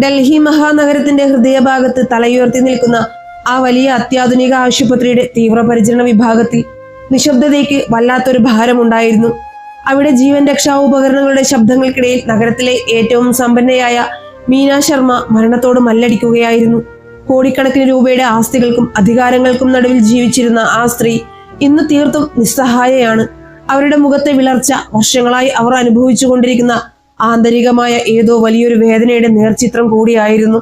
ഡൽഹി മഹാനഗരത്തിന്റെ ഹൃദയഭാഗത്ത് തലയുയർത്തി നിൽക്കുന്ന ആ വലിയ അത്യാധുനിക ആശുപത്രിയുടെ തീവ്രപരിചരണ വിഭാഗത്തിൽ നിശബ്ദതയ്ക്ക് വല്ലാത്തൊരു ഭാരമുണ്ടായിരുന്നു. അവിടെ ജീവൻ രക്ഷാ ഉപകരണങ്ങളുടെ ശബ്ദങ്ങൾക്കിടയിൽ നഗരത്തിലെ ഏറ്റവും സമ്പന്നയായ മീന ശർമ്മ മരണത്തോട് മല്ലടിക്കുകയായിരുന്നു. കോടിക്കണക്കിന് രൂപയുടെ ആസ്തികൾക്കും അധികാരങ്ങൾക്കും നടുവിൽ ജീവിച്ചിരുന്ന ആ സ്ത്രീ ഇന്ന് തീർത്തും നിസ്സഹായയാണ്. അവരുടെ മുഖത്തെ വിളർച്ച വർഷങ്ങളായി അവർ അനുഭവിച്ചു കൊണ്ടിരിക്കുന്ന ആന്തരികമായ ഏതോ വലിയൊരു വേദനയുടെ നേർചിത്രം കൂടിയായിരുന്നു.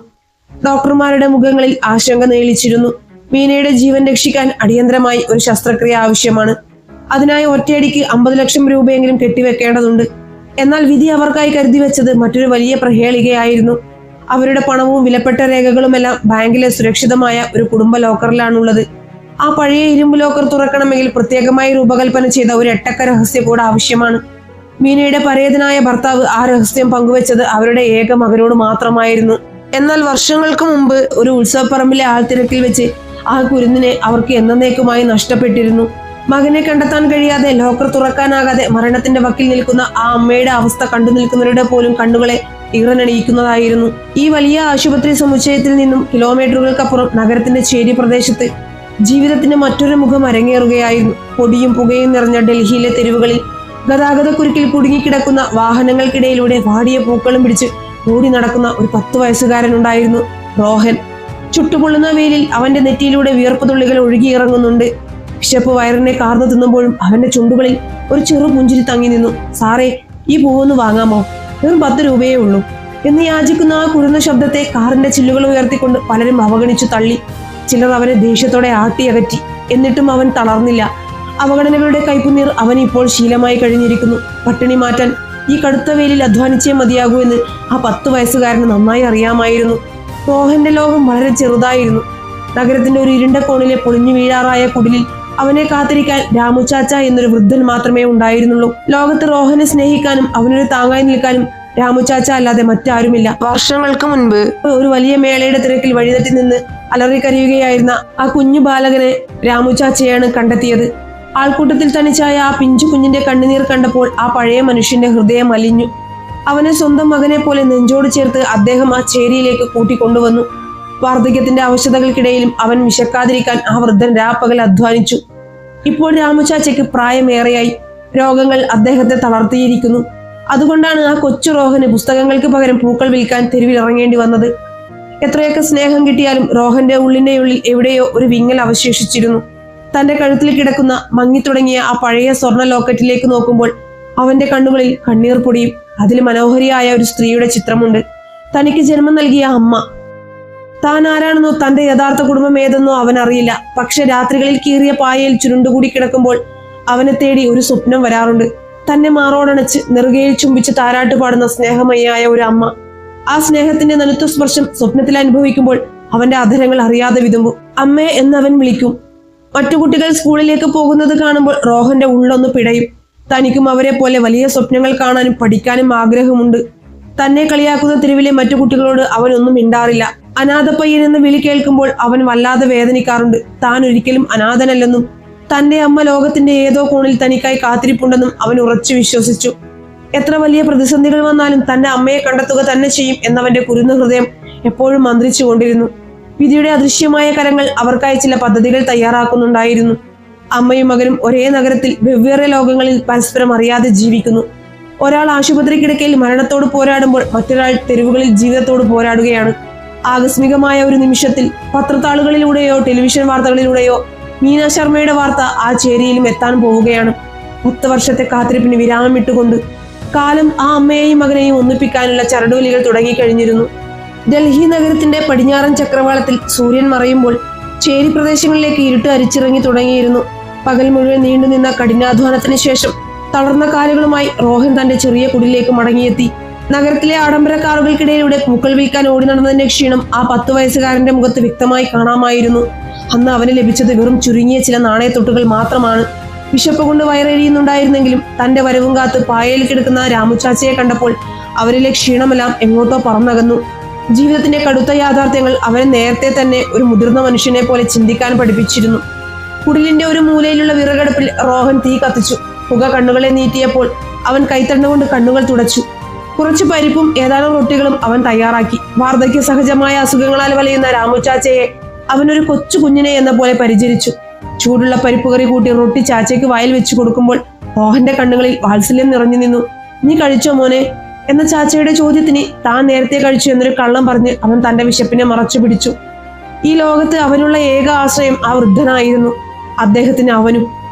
ഡോക്ടർമാരുടെ മുഖങ്ങളിൽ ആശങ്ക നേളിച്ചിരുന്നു. മീനയുടെ ജീവൻ രക്ഷിക്കാൻ അടിയന്തരമായി ഒരു ശസ്ത്രക്രിയ ആവശ്യമാണ്. അതിനായി ഒറ്റയടിക്ക് 50 ലക്ഷം രൂപയെങ്കിലും കെട്ടിവെക്കേണ്ടതുണ്ട്. എന്നാൽ വിധി അവർക്കായി കരുതി വെച്ചത് മറ്റൊരു വലിയ പ്രഹേളികയായിരുന്നു. അവരുടെ പണവും വിലപ്പെട്ട രേഖകളുമെല്ലാം ബാങ്കിലെ സുരക്ഷിതമായ ഒരു കുടുംബ ലോക്കറിലാണുള്ളത്. ആ പഴയ ഇരുമ്പ് ലോക്കർ തുറക്കണമെങ്കിൽ പ്രത്യേകമായി രൂപകൽപ്പന ചെയ്ത ഒരു എട്ടക്ക രഹസ്യ കോഡ് ആവശ്യമാണ്. മീനയുടെ പരേതനായ ഭർത്താവ് ആ രഹസ്യം പങ്കുവെച്ചത് അവരുടെ ഏക മകനോട് മാത്രമായിരുന്നു. എന്നാൽ വർഷങ്ങൾക്ക് മുമ്പ് ഒരു ഉത്സവപ്പറമ്പിലെ ആൾത്തിരക്കിൽ വെച്ച് ആ കുരുന്നിനെ അവർക്ക് എന്നേക്കുമായി നഷ്ടപ്പെട്ടിരുന്നു. മകനെ കണ്ടെത്താൻ കഴിയാതെ ലോക്കർ തുറക്കാനാകാതെ മരണത്തിന്റെ വക്കിൽ നിൽക്കുന്ന ആ അമ്മയുടെ അവസ്ഥ കണ്ടു നിൽക്കുന്നവരുടെ പോലും കണ്ണുകളെ ഇറനണിയിക്കുന്നതായിരുന്നു. ഈ വലിയ ആശുപത്രി സമുച്ചയത്തിൽ നിന്നും കിലോമീറ്ററുകൾക്കപ്പുറം നഗരത്തിന്റെ ചേരി പ്രദേശത്ത് ജീവിതത്തിന്റെ മറ്റൊരു മുഖം അരങ്ങേറുകയായിരുന്നു. പൊടിയും പുകയും നിറഞ്ഞ ഡൽഹിയിലെ തെരുവുകളിൽ ഗതാഗതക്കുരുക്കിൽ കുടുങ്ങിക്കിടക്കുന്ന വാഹനങ്ങൾക്കിടയിലൂടെ വാടിയ പൂക്കളും പിടിച്ച് ഓടി നടക്കുന്ന ഒരു 10 വയസ്സുകാരനുണ്ടായിരുന്നു, റോഹൻ. ചുട്ടുപൊള്ളുന്ന വെയിലിൽ അവന്റെ നെറ്റിയിലൂടെ വിയർപ്പ് തുള്ളികൾ ഒഴുകിയിറങ്ങുന്നുണ്ട്. വിശപ്പ് വയറിനെ കാർന്നു തിന്നുമ്പോഴും അവന്റെ ചുണ്ടുകളിൽ ഒരു ചെറു പുഞ്ചിരി തങ്ങി നിന്നു. സാറേ, ഈ പൂവൊന്ന് വാങ്ങാമോ? വെറും 10 രൂപയേ ഉള്ളൂ എന്ന് യാചിക്കുന്ന ആ കുരുന്ന ശബ്ദത്തെ കാറിന്റെ ചില്ലുകൾ ഉയർത്തിക്കൊണ്ട് പലരും അവഗണിച്ചു തള്ളി. ചിലർ അവനെ ദേഷ്യത്തോടെ ആട്ടിയകറ്റി. എന്നിട്ടും അവൻ തളർന്നില്ല. അവഗണനകളുടെ കൈപ്പുനീർ അവൻ ഇപ്പോൾ ശീലമായി കഴിഞ്ഞിരിക്കുന്നു. പട്ടിണി മാറ്റാൻ ഈ കടുത്ത വെയിലിൽ അധ്വാനിച്ചേ മതിയാകൂ എന്ന് ആ 10 വയസ്സുകാരന് നന്നായി അറിയാമായിരുന്നു. റോഹന്റെ ലോകം വളരെ ചെറുതായിരുന്നു. നഗരത്തിന്റെ ഒരു ഇരുണ്ട കോണിലെ പൊളിഞ്ഞു വീഴാറായ കുടിലിൽ അവനെ കാത്തിരിക്കാൻ രാമു ചാച്ച എന്നൊരു വൃദ്ധൻ മാത്രമേ ഉണ്ടായിരുന്നുള്ളൂ. ലോകത്ത് റോഹനെ സ്നേഹിക്കാനും അവനൊരു താങ്ങായി നിൽക്കാനും രാമു ചാച്ച അല്ലാതെ മറ്റാരുമില്ല. വർഷങ്ങൾക്ക് മുൻപ് ഒരു വലിയ മേളയുടെ തിരക്കിൽ വഴിതെറ്റി നിന്ന് അലറിക്കരയുകയായിരുന്ന ആ കുഞ്ഞു ബാലകനെ രാമു ചാച്ചയാണ് കണ്ടെത്തിയത്. ആൾക്കൂട്ടത്തിൽ തനിച്ചായ ആ പിഞ്ചു കുഞ്ഞിന്റെ കണ്ണുനീർ കണ്ടപ്പോൾ ആ പഴയ മനുഷ്യന്റെ ഹൃദയം അലിഞ്ഞു. അവനെ സ്വന്തം മകനെ പോലെ നെഞ്ചോട് ചേർത്ത് അദ്ദേഹം ആ ചേരിയിലേക്ക് കൂട്ടിക്കൊണ്ടുവന്നു. വാർദ്ധക്യത്തിന്റെ അവശതകൾക്കിടയിലും അവൻ വിശക്കാതിരിക്കാൻ ആ വൃദ്ധൻ രാപ്പകൽ അധ്വാനിച്ചു. ഇപ്പോൾ രാമു ചാച്ചയ്ക്ക് പ്രായമേറെയായി. രോഗങ്ങൾ അദ്ദേഹത്തെ തളർത്തിയിരിക്കുന്നു. അതുകൊണ്ടാണ് ആ കൊച്ചു റോഹന് പുസ്തകങ്ങൾക്ക് പകരം പൂക്കൾ വിൽക്കാൻ തെരുവിൽ ഇറങ്ങേണ്ടി വന്നത്. എത്രയൊക്കെ സ്നേഹം കിട്ടിയാലും റോഹന്റെ ഉള്ളിന്റെ ഉള്ളിൽ എവിടെയോ ഒരു വിങ്ങൽ അവശേഷിച്ചിരുന്നു. തന്റെ കഴുത്തിൽ കിടക്കുന്ന മങ്ങിത്തുടങ്ങിയ ആ പഴയ സ്വർണ്ണ ലോക്കറ്റിലേക്ക് നോക്കുമ്പോൾ അവന്റെ കണ്ണുകളിൽ കണ്ണീർ പൊടിയും. അതിൽ മനോഹരിയായ ഒരു സ്ത്രീയുടെ ചിത്രമുണ്ട്. തനിക്ക് ജന്മം നൽകിയ അമ്മ. താൻ ആരാണെന്നോ തന്റെ യഥാർത്ഥ കുടുംബം ഏതെന്നോ അവൻ അറിയില്ല. പക്ഷെ രാത്രികളിൽ കീറിയ പായയിൽ ചുരുണ്ടുകൂടി കിടക്കുമ്പോൾ അവനെ തേടി ഒരു സ്വപ്നം വരാറുണ്ട്. തന്നെ മാറോടണച്ച് നെറുകയിൽ ചുംബിച്ച് താരാട്ട് പാടുന്ന സ്നേഹമയായ ഒരു അമ്മ. ആ സ്നേഹത്തിന്റെ നനുത്ത സ്പർശം സ്വപ്നത്തിൽ അനുഭവിക്കുമ്പോൾ അവന്റെ അധരങ്ങൾ അറിയാതെ വിതുമ്പും. അമ്മേ എന്നവൻ വിളിക്കും. മറ്റു കുട്ടികൾ സ്കൂളിലേക്ക് പോകുന്നത് കാണുമ്പോൾ റോഹന്റെ ഉള്ളൊന്ന് പിടയും. തനിക്കും അവരെ പോലെ വലിയ സ്വപ്നങ്ങൾ കാണാനും പഠിക്കാനും ആഗ്രഹമുണ്ട്. തന്നെ കളിയാക്കുന്ന തെരുവിലെ മറ്റു കുട്ടികളോട് അവൻ ഒന്നും മിണ്ടാറില്ല. അനാഥപ്പയ്യൻ എന്ന വിളി കേൾക്കുമ്പോൾ അവൻ വല്ലാതെ വേദനിക്കാറുണ്ട്. താൻ ഒരിക്കലും അനാഥനല്ലെന്നും തന്റെ അമ്മ ലോകത്തിന്റെ ഏതോ കോണിൽ തനിക്കായി കാത്തിരിപ്പുണ്ടെന്നും അവൻ ഉറച്ചു വിശ്വസിച്ചു. എത്ര വലിയ പ്രതിസന്ധികൾ വന്നാലും തന്റെ അമ്മയെ കണ്ടെത്തുക തന്നെ ചെയ്യും എന്നവന്റെ കുരുന്ന ഹൃദയം എപ്പോഴും മന്ത്രിച്ചു കൊണ്ടിരുന്നു. വിധിയുടെ അദൃശ്യമായ കരങ്ങൾ അവർക്കായി ചില പദ്ധതികൾ തയ്യാറാക്കുന്നുണ്ടായിരുന്നു. അമ്മയും മകനും ഒരേ നഗരത്തിൽ വെവ്വേറെ ലോകങ്ങളിൽ പരസ്പരം അറിയാതെ ജീവിക്കുന്നു. ഒരാൾ ആശുപത്രി കിടക്കയിൽ മരണത്തോട് പോരാടുമ്പോൾ മറ്റൊരാൾ തെരുവുകളിൽ ജീവിതത്തോട് പോരാടുകയാണ്. ആകസ്മികമായ ഒരു നിമിഷത്തിൽ പത്രത്താളുകളിലൂടെയോ ടെലിവിഷൻ വാർത്തകളിലൂടെയോ മീന ശർമ്മയുടെ വാർത്ത ആ ചേരിയിലും എത്താൻ പോവുകയാണ്. 10 വർഷത്തെ കാത്തിരിപ്പിന് വിരാമം ഇട്ടുകൊണ്ട് കാലം ആ അമ്മയെയും മകനെയും ഒന്നിപ്പിക്കാനുള്ള ചരടുവലികൾ തുടങ്ങിക്കഴിഞ്ഞിരുന്നു. ഡൽഹി നഗരത്തിന്റെ പടിഞ്ഞാറൻ ചക്രവാളത്തിൽ സൂര്യൻ മറയുമ്പോൾ ചേരി പ്രദേശങ്ങളിലേക്ക് ഇരുട്ട് അരിച്ചിറങ്ങി തുടങ്ങിയിരുന്നു. പകൽ മുഴുവൻ നീണ്ടുനിന്ന കഠിനാധ്വാനത്തിന് ശേഷം തളർന്ന കാലുകളുമായി റോഹൻ തന്റെ ചെറിയ കുടിലേക്ക് മടങ്ങിയെത്തി. നഗരത്തിലെ ആഡംബര കാറുകൾക്കിടയിലൂടെ പൂക്കൾ വിൽക്കാൻ ഓടി നടന്നതിന്റെ ക്ഷീണം ആ 10 വയസ്സുകാരന്റെ മുഖത്ത് വ്യക്തമായി കാണാമായിരുന്നു. അന്ന് അവന് ലഭിച്ചത് വെറും ചുരുങ്ങിയ ചില നാണയത്തൊട്ടുകൾ മാത്രമാണ്. വിശപ്പ് കൊണ്ട് വയറെരിയുന്നുണ്ടായിരുന്നെങ്കിലും തന്റെ വരവും കാത്ത് പായയിൽ കിടക്കുന്ന രാമു ചാച്ചയെ കണ്ടപ്പോൾ അവരിലെ ക്ഷീണമെല്ലാം എങ്ങോട്ടോ പറന്നകന്നു. ജീവിതത്തിന്റെ കടുത്ത യാഥാർത്ഥ്യങ്ങൾ അവനെ നേരത്തെ തന്നെ ഒരു മുതിർന്ന മനുഷ്യനെ പോലെ ചിന്തിക്കാൻ പഠിപ്പിച്ചിരുന്നു. കുടിലിന്റെ ഒരു മൂലയിലുള്ള വിറകടുപ്പിൽ റോഹൻ തീ കത്തിച്ചു. പുക കണ്ണുകളെ നീട്ടിയപ്പോൾ അവൻ കൈത്തണ്ട കൊണ്ട് കണ്ണുകൾ തുടച്ചു. കുറച്ച് പരിപ്പും ഏതാനും റൊട്ടികളും അവൻ തയ്യാറാക്കി. വാർദ്ധക്യ സഹജമായ അസുഖങ്ങളാൽ വലയുന്ന രാമു ചാച്ചയെ അവനൊരു കൊച്ചു കുഞ്ഞിനെ എന്ന പോലെ പരിചരിച്ചു. ചൂടുള്ള പരിപ്പ് കറി കൂട്ടി റൊട്ടി ചാച്ചയ്ക്ക് വായിൽ വെച്ചു കൊടുക്കുമ്പോൾ റോഹന്റെ കണ്ണുകളിൽ വാത്സല്യം നിറഞ്ഞു നിന്നു. നീ കഴിച്ചോ മോനെ എന്ന ചാച്ചയുടെ ചോദ്യത്തിന് താൻ നേരത്തെ കഴിച്ചു എന്നൊരു കള്ളം പറഞ്ഞ് അവൻ തന്റെ വിശപ്പിനെ മറച്ചു പിടിച്ചു. ഈ ലോകത്ത് അവനുള്ള ഏക ആശ്രയം ആ വൃദ്ധനായിരുന്നു. അദ്ദേഹത്തിന് അവനും.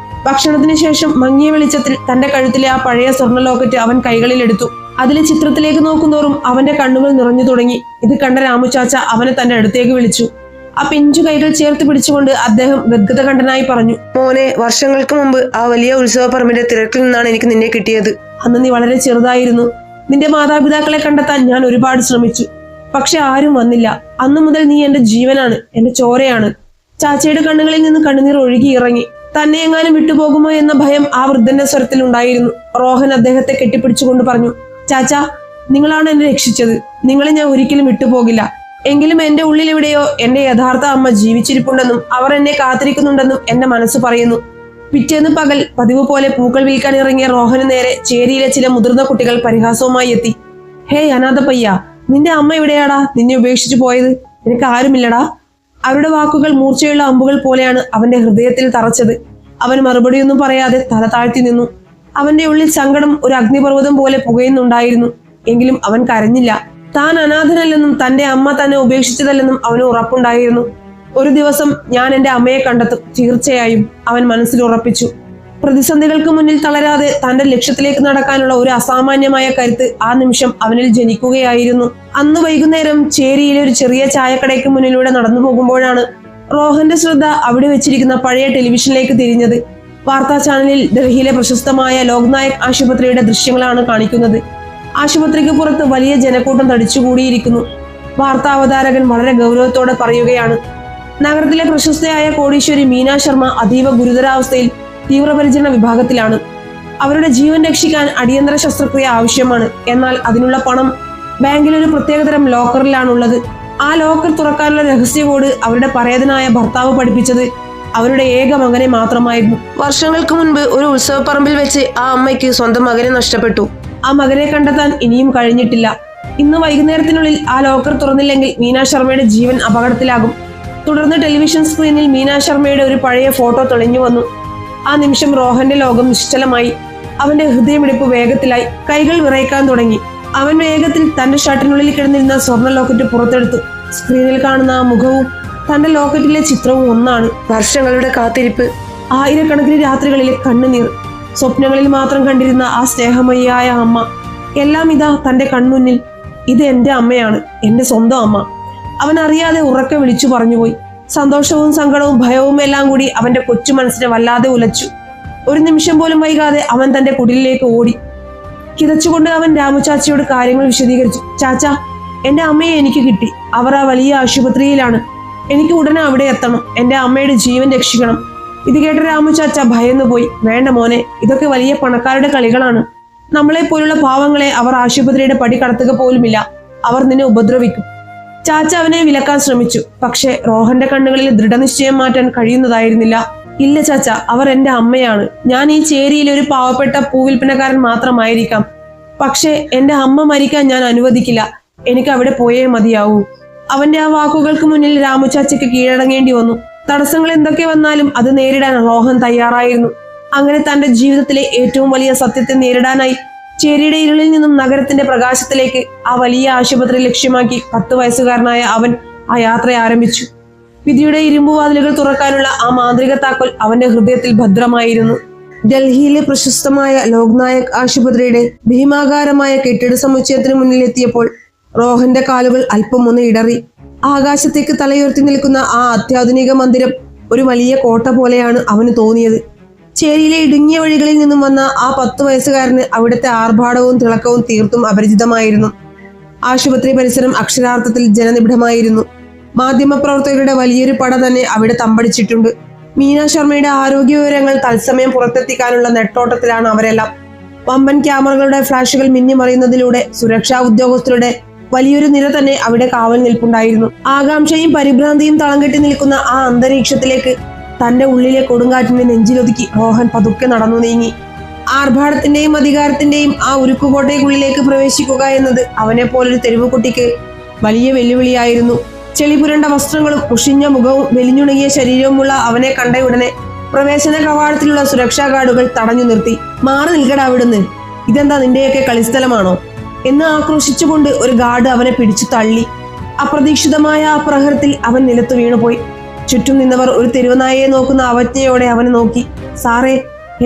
ഭക്ഷണത്തിന് ശേഷം മങ്ങിയ വെളിച്ചത്തിൽ തന്റെ കഴുത്തിലെ ആ പഴയ സ്വർണ്ണ ലോക്കറ്റ് അവൻ കൈകളിലെടുത്തു. അതിലെ ചിത്രത്തിലേക്ക് നോക്കുന്തോറും അവന്റെ കണ്ണുകൾ നിറഞ്ഞു തുടങ്ങി. ഇത് കണ്ട രാമു ചാച്ച അവനെ തന്റെ അടുത്തേക്ക് വിളിച്ചു. ആ പിഞ്ചു കൈകൾ ചേർത്ത് പിടിച്ചുകൊണ്ട് അദ്ദേഹം ഗദ്ഗതകണ്ഠനായി പറഞ്ഞു, മോനെ, വർഷങ്ങൾക്ക് മുമ്പ് ആ വലിയ ഉത്സവപ്പറമ്പിന്റെ തിരക്കിൽ നിന്നാണ് എനിക്ക് നിന്നെ കിട്ടിയത്. അന്ന് നീ വളരെ ചെറുതായിരുന്നു. നിന്റെ മാതാപിതാക്കളെ കണ്ടെത്താൻ ഞാൻ ഒരുപാട് ശ്രമിച്ചു. പക്ഷെ ആരും വന്നില്ല. അന്നു മുതൽ നീ എന്റെ ജീവനാണ്, എന്റെ ചോരയാണ്. ചാച്ചയുടെ കണ്ണുകളിൽ നിന്ന് കണ്ണുനീർ ഒഴുകി ഇറങ്ങി. തന്നെ എങ്ങാനും വിട്ടുപോകുമോ എന്ന ഭയം ആ വൃദ്ധന്റെ സ്വരത്തിൽ ഉണ്ടായിരുന്നു. റോഹൻ അദ്ദേഹത്തെ കെട്ടിപ്പിടിച്ചുകൊണ്ട് പറഞ്ഞു, ചാച്ച, നിങ്ങളാണ് എന്നെ രക്ഷിച്ചത്. നിങ്ങളെ ഞാൻ ഒരിക്കലും വിട്ടുപോകില്ല. എങ്കിലും എന്റെ ഉള്ളിൽ എവിടെയോ എന്റെ യഥാർത്ഥ അമ്മ ജീവിച്ചിരിപ്പുണ്ടെന്നും അവർ എന്നെ കാത്തിരിക്കുന്നുണ്ടെന്നും എന്റെ മനസ്സ് പറയുന്നു. പിറ്റേന്ന് പകൽ പതിവ് പോലെ പൂക്കൾ വിൽക്കാൻ ഇറങ്ങിയ റോഹന് നേരെ ചേരിയിലെ ചില മുതിർന്ന കുട്ടികൾ പരിഹാസവുമായി എത്തി. ഹേയ് അനാഥ പയ്യ, നിന്റെ അമ്മ എവിടെയാടാ? നിന്നെ ഉപേക്ഷിച്ചു പോയത്? നിനക്ക് ആരുമില്ലടാ. അവരുടെ വാക്കുകൾ മൂർച്ചയുള്ള അമ്പുകൾ പോലെയാണ് അവന്റെ ഹൃദയത്തിൽ തറച്ചത്. അവൻ മറുപടിയൊന്നും പറയാതെ തല താഴ്ത്തി നിന്നു. അവന്റെ ഉള്ളിൽ സങ്കടം ഒരു അഗ്നിപർവ്വതം പോലെ പുകയുന്നുണ്ടായിരുന്നു. എങ്കിലും അവൻ കരഞ്ഞില്ല. താൻ അനാഥനല്ലെന്നും തന്റെ അമ്മ തന്നെ ഉപേക്ഷിച്ചതല്ലെന്നും അവന് ഉറപ്പുണ്ടായിരുന്നു. ഒരു ദിവസം ഞാൻ എന്റെ അമ്മയെ കണ്ടെത്തും, തീർച്ചയായും, അവൻ മനസ്സിൽ ഉറപ്പിച്ചു. പ്രതിസന്ധികൾക്ക് മുന്നിൽ തളരാതെ തന്റെ ലക്ഷ്യത്തിലേക്ക് നടക്കാനുള്ള ഒരു അസാമാന്യമായ കരുത്ത് ആ നിമിഷം അവനിൽ ജനിക്കുകയായിരുന്നു. അന്ന് വൈകുന്നേരം ചേരിയിലെ ഒരു ചെറിയ ചായക്കടയ്ക്ക് മുന്നിലൂടെ നടന്നു പോകുമ്പോഴാണ് റോഹന്റെ ശ്രദ്ധ അവിടെ വെച്ചിരിക്കുന്ന പഴയ ടെലിവിഷനിലേക്ക് തിരിഞ്ഞത്. വാർത്താ ചാനലിൽ ഡൽഹിയിലെ പ്രശസ്തമായ ലോക്നായക് ആശുപത്രിയുടെ ദൃശ്യങ്ങളാണ് കാണിക്കുന്നത്. ആശുപത്രിക്ക് പുറത്ത് വലിയ ജനക്കൂട്ടം തടിച്ചുകൂടിയിരിക്കുന്നു. വാർത്താ അവതാരകൻ വളരെ ഗൗരവത്തോടെ പറയുകയാണ്, നഗരത്തിലെ പ്രശസ്തയായ കോടീശ്വരി മീന ശർമ്മ അതീവ ഗുരുതരാവസ്ഥയിൽ തീവ്രപരിചരണ വിഭാഗത്തിലാണ്. അവരുടെ ജീവൻ രക്ഷിക്കാൻ അടിയന്തര ശസ്ത്രക്രിയ ആവശ്യമാണ്. എന്നാൽ അതിനുള്ള പണം ബാങ്കിലൊരു പ്രത്യേകതരം ലോക്കറിലാണുള്ളത്. ആ ലോക്കർ തുറക്കാനുള്ള രഹസ്യ കോഡ് അവരുടെ പരേതനായ ഭർത്താവ് പഠിപ്പിച്ചത് അവരുടെ ഏക മകനെ മാത്രമായിരുന്നു. വർഷങ്ങൾക്ക് മുൻപ് ഒരു ഉത്സവപ്പറമ്പിൽ വെച്ച് ആ അമ്മയ്ക്ക് സ്വന്തം മകനെ നഷ്ടപ്പെട്ടു. ആ മകനെ കണ്ടെത്താൻ ഇനിയും കഴിഞ്ഞിട്ടില്ല. ഇന്ന് വൈകുന്നേരത്തിനുള്ളിൽ ആ ലോക്കർ തുറന്നില്ലെങ്കിൽ മീന ശർമ്മയുടെ ജീവൻ അപകടത്തിലാകും. തുടർന്ന് ടെലിവിഷൻ സ്ക്രീനിൽ മീന ശർമ്മയുടെ ഒരു പഴയ ഫോട്ടോ തെളിഞ്ഞു വന്നു. ആ നിമിഷം റോഹന്റെ ലോകം നിശ്ചലമായി. അവന്റെ ഹൃദയമിടിപ്പ് വേഗത്തിലായി. കൈകൾ വിറയ്ക്കാൻ തുടങ്ങി. അവൻ വേഗത്തിൽ തന്റെ ഷർട്ടിനുള്ളിൽ കിടന്നിരുന്ന സ്വർണ്ണ ലോക്കറ്റ് പുറത്തെടുത്തു. സ്ക്രീനിൽ കാണുന്ന ആ മുഖവും തന്റെ ലോക്കറ്റിലെ ചിത്രവും ഒന്നാണ്. വർഷങ്ങളുടെ കാത്തിരിപ്പ്, ആയിരക്കണക്കിന് രാത്രികളിലെ കണ്ണുനീർ, സ്വപ്നങ്ങളിൽ മാത്രം കണ്ടിരുന്ന ആ സ്നേഹമയിയായ അമ്മ, എല്ലാം ഇതാ തന്റെ കൺമുന്നിൽ. ഇത് എന്റെ അമ്മയാണ്, എന്റെ സ്വന്തം അമ്മ. അവൻ അറിയാതെ ഉറക്കെ വിളിച്ചു പറഞ്ഞുപോയി. സന്തോഷവും സങ്കടവും ഭയവും എല്ലാം കൂടി അവന്റെ കൊച്ചു മനസ്സിനെ വല്ലാതെ ഉലച്ചു. ഒരു നിമിഷം പോലും വൈകാതെ അവൻ തന്റെ കുടിലിലേക്ക് ഓടി. കിതച്ചുകൊണ്ട് അവൻ രാമു ചാച്ചയോട് കാര്യങ്ങൾ വിശദീകരിച്ചു. ചാച്ച, എന്റെ അമ്മയെ എനിക്ക് കിട്ടി. അവർ ആ വലിയ ആശുപത്രിയിലാണ്. എനിക്ക് ഉടനെ അവിടെ എത്തണം. എന്റെ അമ്മയുടെ ജീവൻ രക്ഷിക്കണം. ഇത് കേട്ട രാമു ചാച്ച ഭയന്നു പോയി. വേണ്ട മോനെ, ഇതൊക്കെ വലിയ പണക്കാരുടെ കളികളാണ്. നമ്മളെ പോലുള്ള പാവങ്ങളെ അവർ ആശുപത്രിയുടെ പടി കടത്തുക പോലുമില്ല. അവർ നിന്നെ ഉപദ്രവിക്കും. ചാച്ച അവനെ വിലക്കാൻ ശ്രമിച്ചു. പക്ഷെ റോഹന്റെ കണ്ണുകളിൽ ദൃഢനിശ്ചയം മാറ്റാൻ കഴിയുന്നതായിരുന്നില്ല. ഇല്ല ചാച്ച, അവർ എന്റെ അമ്മയാണ്. ഞാൻ ഈ ചേരിയിൽ ഒരു പാവപ്പെട്ട പൂവിൽപ്പനക്കാരൻ മാത്രമായിരിക്കാം. പക്ഷെ എന്റെ അമ്മ മരിക്കാൻ ഞാൻ അനുവദിക്കില്ല. എനിക്ക് അവിടെ പോയേ മതിയാവൂ. അവന്റെ ആ വാക്കുകൾക്ക് മുന്നിൽ രാമു ചാച്ചയ്ക്ക് കീഴടങ്ങേണ്ടി വന്നു. തടസ്സങ്ങൾ എന്തൊക്കെ വന്നാലും അത് നേരിടാൻ റോഹൻ തയ്യാറായിരുന്നു. അങ്ങനെ തന്റെ ജീവിതത്തിലെ ഏറ്റവും വലിയ സത്യത്തെ നേരിടാനായി ചേരിയുടെ ഇരുളിൽ നിന്നും നഗരത്തിന്റെ പ്രകാശത്തിലേക്ക് ആ വലിയ ആശുപത്രി ലക്ഷ്യമാക്കി 10 വയസ്സുകാരനായ അവൻ ആ യാത്ര ആരംഭിച്ചു. വിധിയുടെ ഇരുമ്പുവാതിലുകൾ തുറക്കാനുള്ള ആ മാന്ത്രിക താക്കോൽ അവന്റെ ഹൃദയത്തിൽ ഭദ്രമായിരുന്നു. ഡൽഹിയിലെ പ്രശസ്തമായ ലോക്നായക് ആശുപത്രിയുടെ ഭീമാകാരമായ കെട്ടിട സമുച്ചയത്തിന് മുന്നിലെത്തിയപ്പോൾ റോഹന്റെ കാലുകൾ അല്പം ഒന്ന് ഇടറി. ആകാശത്തേക്ക് തലയുയർത്തി നിൽക്കുന്ന ആ അത്യാധുനിക മന്ദിരം ഒരു വലിയ കോട്ട പോലെയാണ് അവന് തോന്നിയത്. ചേരിയിലെ ഇടുങ്ങിയ വഴികളിൽ നിന്നും വന്ന ആ 10 വയസ്സുകാരന് അവിടുത്തെ ആർഭാടവും തിളക്കവും തീർത്തും അപരിചിതമായിരുന്നു. ആശുപത്രി പരിസരം അക്ഷരാർത്ഥത്തിൽ ജനനിബിഡമായിരുന്നു. മാധ്യമപ്രവർത്തകരുടെ വലിയൊരു പട തന്നെ അവിടെ തമ്പടിച്ചിട്ടുണ്ട്. മീന ശർമ്മയുടെ ആരോഗ്യ വിവരങ്ങൾ തത്സമയം പുറത്തെത്തിക്കാനുള്ള നെട്ടോട്ടത്തിലാണ് അവരെല്ലാം. വമ്പൻ ക്യാമറകളുടെ ഫ്ലാഷുകൾ മിന്നിമറിയുന്നതിലൂടെ സുരക്ഷാ ഉദ്യോഗസ്ഥരുടെ വലിയൊരു നിര തന്നെ അവിടെ കാവൽ നിൽപ്പുണ്ടായിരുന്നു. ആകാംക്ഷയും പരിഭ്രാന്തിയും തളം കെട്ടി നിൽക്കുന്ന ആ അന്തരീക്ഷത്തിലേക്ക് തന്റെ ഉള്ളിലെ കൊടുങ്കാറ്റിനെ നെഞ്ചിലൊതുക്കി റോഹൻ പതുക്കെ നടന്നു നീങ്ങി. ആർഭാടത്തിന്റെയും അധികാരത്തിന്റെയും ആ ഉരുക്കുകോട്ടയ്ക്കുള്ളിലേക്ക് പ്രവേശിക്കുക എന്നത് അവനെ പോലൊരു തെരുവുകുട്ടിക്ക് വലിയ വെല്ലുവിളിയായിരുന്നു. ചെളിപുരണ്ട വസ്ത്രങ്ങളും മുഷിഞ്ഞ മുഖവും വെലിഞ്ഞുണങ്ങിയ ശരീരവുമുള്ള അവനെ കണ്ടയുടനെ പ്രവേശന കവാടത്തിലുള്ള സുരക്ഷാ ഗാർഡുകൾ തടഞ്ഞു നിർത്തി. മാറി നിൽക്കടാ അവിടുന്ന്, ഇതെന്താ നിന്റെയൊക്കെ കളിസ്ഥലമാണോ എന്ന് ആക്രോശിച്ചുകൊണ്ട് ഒരു ഗാർഡ് അവനെ പിടിച്ചു തള്ളി. അപ്രതീക്ഷിതമായ ആ പ്രഹരത്തിൽ അവൻ നിലത്ത് വീണുപോയി. ചുറ്റും നിന്നവർ ഒരു തെരുവുനായയെ നോക്കുന്ന അവജ്ഞയോടെ അവനെ നോക്കി. സാറേ,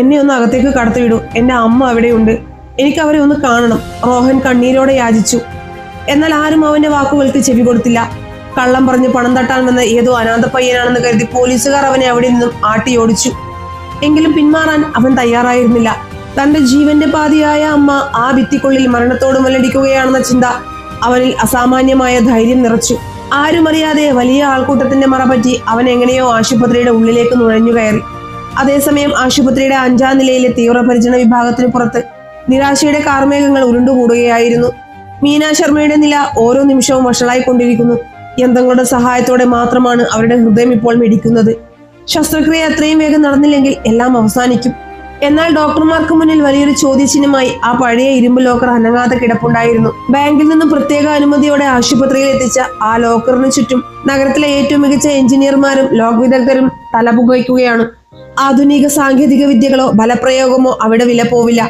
എന്നെ ഒന്ന് അകത്തേക്ക് കടത്തിവിടൂ, എന്റെ അമ്മ അവിടെയുണ്ട്, എനിക്ക് അവരെ ഒന്ന് കാണണം, റോഹൻ കണ്ണീരോടെ യാചിച്ചു. എന്നാൽ ആരും അവന്റെ വാക്കുകൾക്ക് ചെവി കൊടുത്തില്ല. കള്ളം പറഞ്ഞ് പണം തട്ടാൻ വന്ന ഏതോ അനാഥ പയ്യനാണെന്ന് കരുതി പോലീസുകാർ അവനെ അവിടെ നിന്നും ആട്ടിയോടിച്ചു. എങ്കിലും പിന്മാറാൻ അവൻ തയ്യാറായിരുന്നില്ല. തന്റെ ജീവന്റെ പാതിയായ അമ്മ ആ ഭിത്തിക്കുള്ളിൽ മരണത്തോട് മല്ലടിക്കുകയാണെന്ന ചിന്ത അവനിൽ അസാമാന്യമായ ധൈര്യം നിറച്ചു. ആരുമറിയാതെ വലിയ ആൾക്കൂട്ടത്തിന്റെ മറപറ്റി അവൻ എങ്ങനെയോ ആശുപത്രിയുടെ ഉള്ളിലേക്ക് നുഴഞ്ഞു കയറി. അതേസമയം ആശുപത്രിയുടെ 5ാം നിലയിലെ തീവ്രപരിചരണ വിഭാഗത്തിന് പുറത്ത് നിരാശയുടെ കാർമേഘങ്ങൾ ഉരുണ്ടുകൂടുകയായിരുന്നു. മീന ശർമ്മയുടെ നില ഓരോ നിമിഷവും വഷളായിക്കൊണ്ടിരിക്കുന്നു. യന്ത്രങ്ങളുടെ സഹായത്തോടെ മാത്രമാണ് അവരുടെ ഹൃദയം ഇപ്പോൾ മിടിക്കുന്നത്. ശസ്ത്രക്രിയ എത്രയും വേഗം നടന്നില്ലെങ്കിൽ എല്ലാം അവസാനിക്കും. എന്നാൽ ഡോക്ടർമാർക്ക് മുന്നിൽ വലിയൊരു ചോദ്യചിഹ്നമായി ആ പഴയ ഇരുമ്പ് ലോക്കർ അനങ്ങാതെ കിടപ്പുണ്ടായിരുന്നു. ബാങ്കിൽ നിന്നും പ്രത്യേക അനുമതിയോടെ ആശുപത്രിയിൽ എത്തിച്ച ആ ലോക്കറിന് ചുറ്റും നഗരത്തിലെ ഏറ്റവും മികച്ച എഞ്ചിനീയർമാരും ലോക് വിദഗ്ധരും തലപുകയ്ക്കുകയാണ്. ആധുനിക സാങ്കേതിക വിദ്യകളോ ബലപ്രയോഗമോ അവിടെ വില പോവില്ല.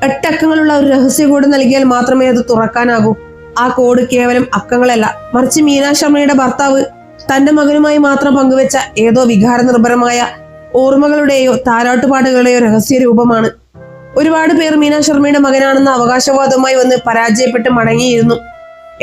8 അക്കങ്ങളുള്ള ഒരു രഹസ്യ കോഡ് നൽകിയാൽ മാത്രമേ അത് തുറക്കാനാകൂ. ആ കോഡ് കേവലം അക്കങ്ങളല്ല, മറിച്ച് മീന ശർമ്മയുടെ ഭർത്താവ് തന്റെ മകനുമായി മാത്രം പങ്കുവെച്ച ഏതോ വികാര നിർഭരമായ ഓർമ്മകളുടെയോ താരാട്ടുപാടുകളുടെയോ രഹസ്യ രൂപമാണ്. ഒരുപാട് പേർ മീന ശർമ്മയുടെ മകനാണെന്ന അവകാശവാദവുമായി വന്ന് പരാജയപ്പെട്ട് മടങ്ങിയിരുന്നു.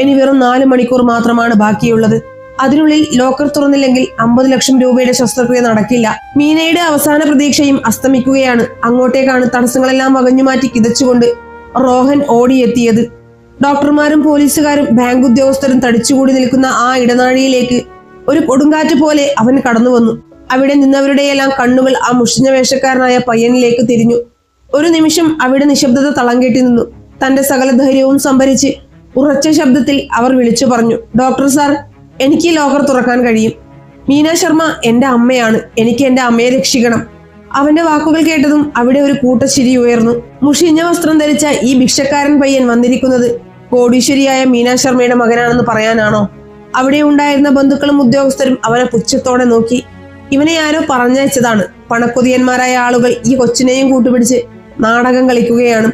ഇനി വെറും 4 മണിക്കൂർ മാത്രമാണ് ബാക്കിയുള്ളത്. അതിനുള്ളിൽ ലോക്കർ തുറന്നില്ലെങ്കിൽ 50 ലക്ഷം രൂപയുടെ ശസ്ത്രക്രിയ നടക്കില്ല. മീനയുടെ അവസാന പ്രതീക്ഷയും അസ്തമിക്കുകയാണ്. അങ്ങോട്ടേക്കാണ് തടസ്സങ്ങളെല്ലാം വകഞ്ഞുമാറ്റി കിതച്ചുകൊണ്ട് റോഹൻ ഓടിയെത്തിയത്. ഡോക്ടർമാരും പോലീസുകാരും ബാങ്ക് ഉദ്യോഗസ്ഥരും തടിച്ചുകൂടി നിൽക്കുന്ന ആ ഇടനാഴിയിലേക്ക് ഒരു കൊടുങ്കാറ്റ് പോലെ അവൻ കടന്നു വന്നു. അവിടെ നിന്നവരുടെയെല്ലാം കണ്ണുകൾ ആ മുഷിഞ്ഞ വേഷക്കാരനായ പയ്യനിലേക്ക് തിരിഞ്ഞു. ഒരു നിമിഷം അവിടെ നിശബ്ദത തളം കെട്ടി നിന്നു. തന്റെ സകല ധൈര്യവും സംഭരിച്ച് ഉറച്ച ശബ്ദത്തിൽ അവർ വിളിച്ചു പറഞ്ഞു, ഡോക്ടർ സാർ, എനിക്ക് ഈ ലോക്കർ തുറക്കാൻ കഴിയും. മീന ശർമ്മ എന്റെ അമ്മയാണ്, എനിക്ക് എന്റെ അമ്മയെ രക്ഷിക്കണം. അവന്റെ വാക്കുകൾ കേട്ടതും അവിടെ ഒരു കൂട്ടച്ചിരി ഉയർന്നു. മുഷിഞ്ഞ വസ്ത്രം ധരിച്ച ഈ ഭിക്ഷക്കാരൻ പയ്യൻ വന്നിരിക്കുന്നത് കോടീശ്വരിയായ മീന ശർമ്മയുടെ മകനാണെന്ന് പറയാനാണോ? അവിടെ ഉണ്ടായിരുന്ന ബന്ധുക്കളും ഉദ്യോഗസ്ഥരും അവനെ പുച്ഛത്തോടെ നോക്കി. ഇവനെ ആരോ പറഞ്ഞയച്ചതാണ്. പണക്കൊതിയന്മാരായ ആളുകൾ ഈ കൊച്ചിനെയും കൂട്ടുപിടിച്ച് നാടകം കളിക്കുകയാണ്.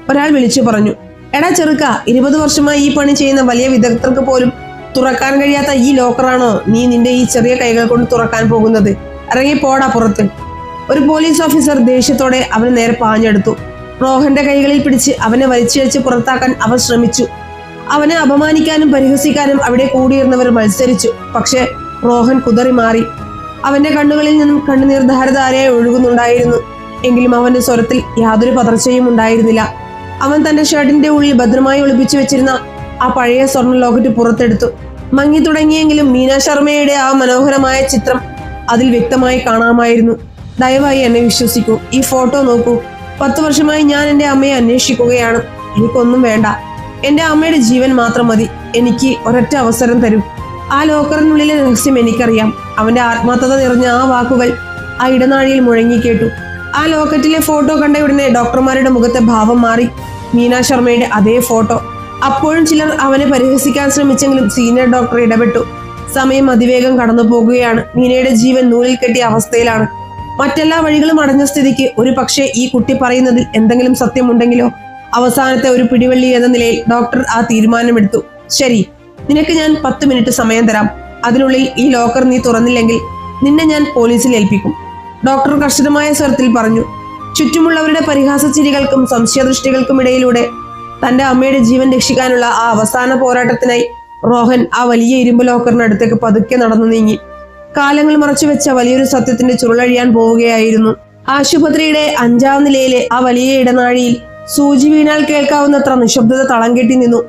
ഒരാൾ വിളിച്ചു പറഞ്ഞു, എടാ ചെറുക്ക, 20 വർഷമായി ഈ പണി ചെയ്യുന്ന വലിയ വിദഗ്ധർക്ക് പോലും തുറക്കാൻ കഴിയാത്ത ഈ ലോക്കറാണോ നീ നിന്റെ ഈ ചെറിയ കൈകൾ കൊണ്ട് തുറക്കാൻ പോകുന്നത്? ഇറങ്ങി പോടാ പുറത്ത്. ഒരു പോലീസ് ഓഫീസർ ദേഷ്യത്തോടെ അവന് നേരെ പാഞ്ഞെടുത്തു. റോഹന്റെ കൈകളിൽ പിടിച്ച് അവനെ വലിച്ചിഴച്ച് പുറത്താക്കാൻ അവർ ശ്രമിച്ചു. അവനെ അപമാനിക്കാനും പരിഹസിക്കാനും അവിടെ കൂടിയിരുന്നവർ മത്സരിച്ചു. പക്ഷെ റോഹൻ കുതറി മാറി. അവന്റെ കണ്ണുകളിൽ നിന്നും കണ്ണുനീർ ധാരധാരയായി ഒഴുകുന്നുണ്ടായിരുന്നു. എങ്കിലും അവന്റെ സ്വരത്തിൽ യാതൊരു പതർച്ചയും ഉണ്ടായിരുന്നില്ല. അവൻ തന്റെ ഷർട്ടിന്റെ ഉള്ളിൽ ഭദ്രമായി ഒളിപ്പിച്ചു വെച്ചിരുന്ന ആ പഴയ സ്വർണ്ണ ലോക്കറ്റ് പുറത്തെടുത്തു. മങ്ങി തുടങ്ങിയെങ്കിലും മീന ശർമ്മയുടെ ആ മനോഹരമായ ചിത്രം അതിൽ വ്യക്തമായി കാണാമായിരുന്നു. ദയവായി എന്നെ വിശ്വസിക്കൂ, ഈ ഫോട്ടോ നോക്കൂ. 10 വർഷമായി ഞാൻ എന്റെ അമ്മയെ അന്വേഷിക്കുകയാണ്. എനിക്കൊന്നും വേണ്ട, എന്റെ അമ്മയുടെ ജീവൻ മാത്രം മതി. എനിക്ക് ഒരൊറ്റ അവസരം തരൂ. ആ ലോക്കറിനുള്ളിലെ രഹസ്യം എനിക്കറിയാം. അവന്റെ ആത്മാർത്ഥത നിറഞ്ഞ ആ വാക്കുകൾ ആ ഇടനാഴിയിൽ മുഴങ്ങിക്കേട്ടു. ആ ലോക്കറ്റിലെ ഫോട്ടോ കണ്ട ഉടനെ ഡോക്ടർമാരുടെ മുഖത്തെ ഭാവം മാറി. മീന ശർമ്മയുടെ അതേ ഫോട്ടോ. അപ്പോഴും ചിലർ അവനെ പരിഹസിക്കാൻ ശ്രമിച്ചെങ്കിലും സീനിയർ ഡോക്ടർ ഇടപെട്ടു. സമയം അതിവേഗം കടന്നു പോകുകയാണ്. മീനയുടെ ജീവൻ നൂലിൽ കെട്ടിയ അവസ്ഥയിലാണ്. മറ്റെല്ലാ വഴികളും അടഞ്ഞ സ്ഥിതിക്ക് ഒരു പക്ഷേ ഈ കുട്ടി പറയുന്നതിൽ എന്തെങ്കിലും സത്യമുണ്ടെങ്കിലോ? അവസാനത്തെ ഒരു പിടിവള്ളി എന്ന നിലയിൽ ഡോക്ടർ ആ തീരുമാനമെടുത്തു. ശരി, നിനക്ക് ഞാൻ 10 മിനിറ്റ് സമയം തരാം. അതിനുള്ളിൽ ഈ ലോക്കർ നീ തുറന്നില്ലെങ്കിൽ നിന്നെ ഞാൻ പോലീസിൽ ഏൽപ്പിക്കും. ഡോക്ടർ കർശനമായ സ്വരത്തിൽ പറഞ്ഞു. ചുറ്റുമുള്ളവരുടെ പരിഹാസ ചിരികൾക്കും സംശയദൃഷ്ടികൾക്കും ഇടയിലൂടെ തന്റെ അമ്മയുടെ ജീവൻ രക്ഷിക്കാനുള്ള ആ അവസാന പോരാട്ടത്തിനായി റോഹൻ ആ വലിയ ഇരുമ്പ് ലോക്കറിനടുത്തേക്ക് പതുക്കെ നടന്നു നീങ്ങി. കാലങ്ങൾ മറച്ചുവെച്ച വലിയൊരു സത്യത്തിന്റെ ചുരുളഴിയാൻ പോവുകയായിരുന്നു. ആശുപത്രിയുടെ 5ാം നിലയിലെ ആ വലിയ ഇടനാഴിയിൽ സൂചി വീണാൽ കേൾക്കാവുന്നത്ര നിശബ്ദത തളം കെട്ടി നിന്നു.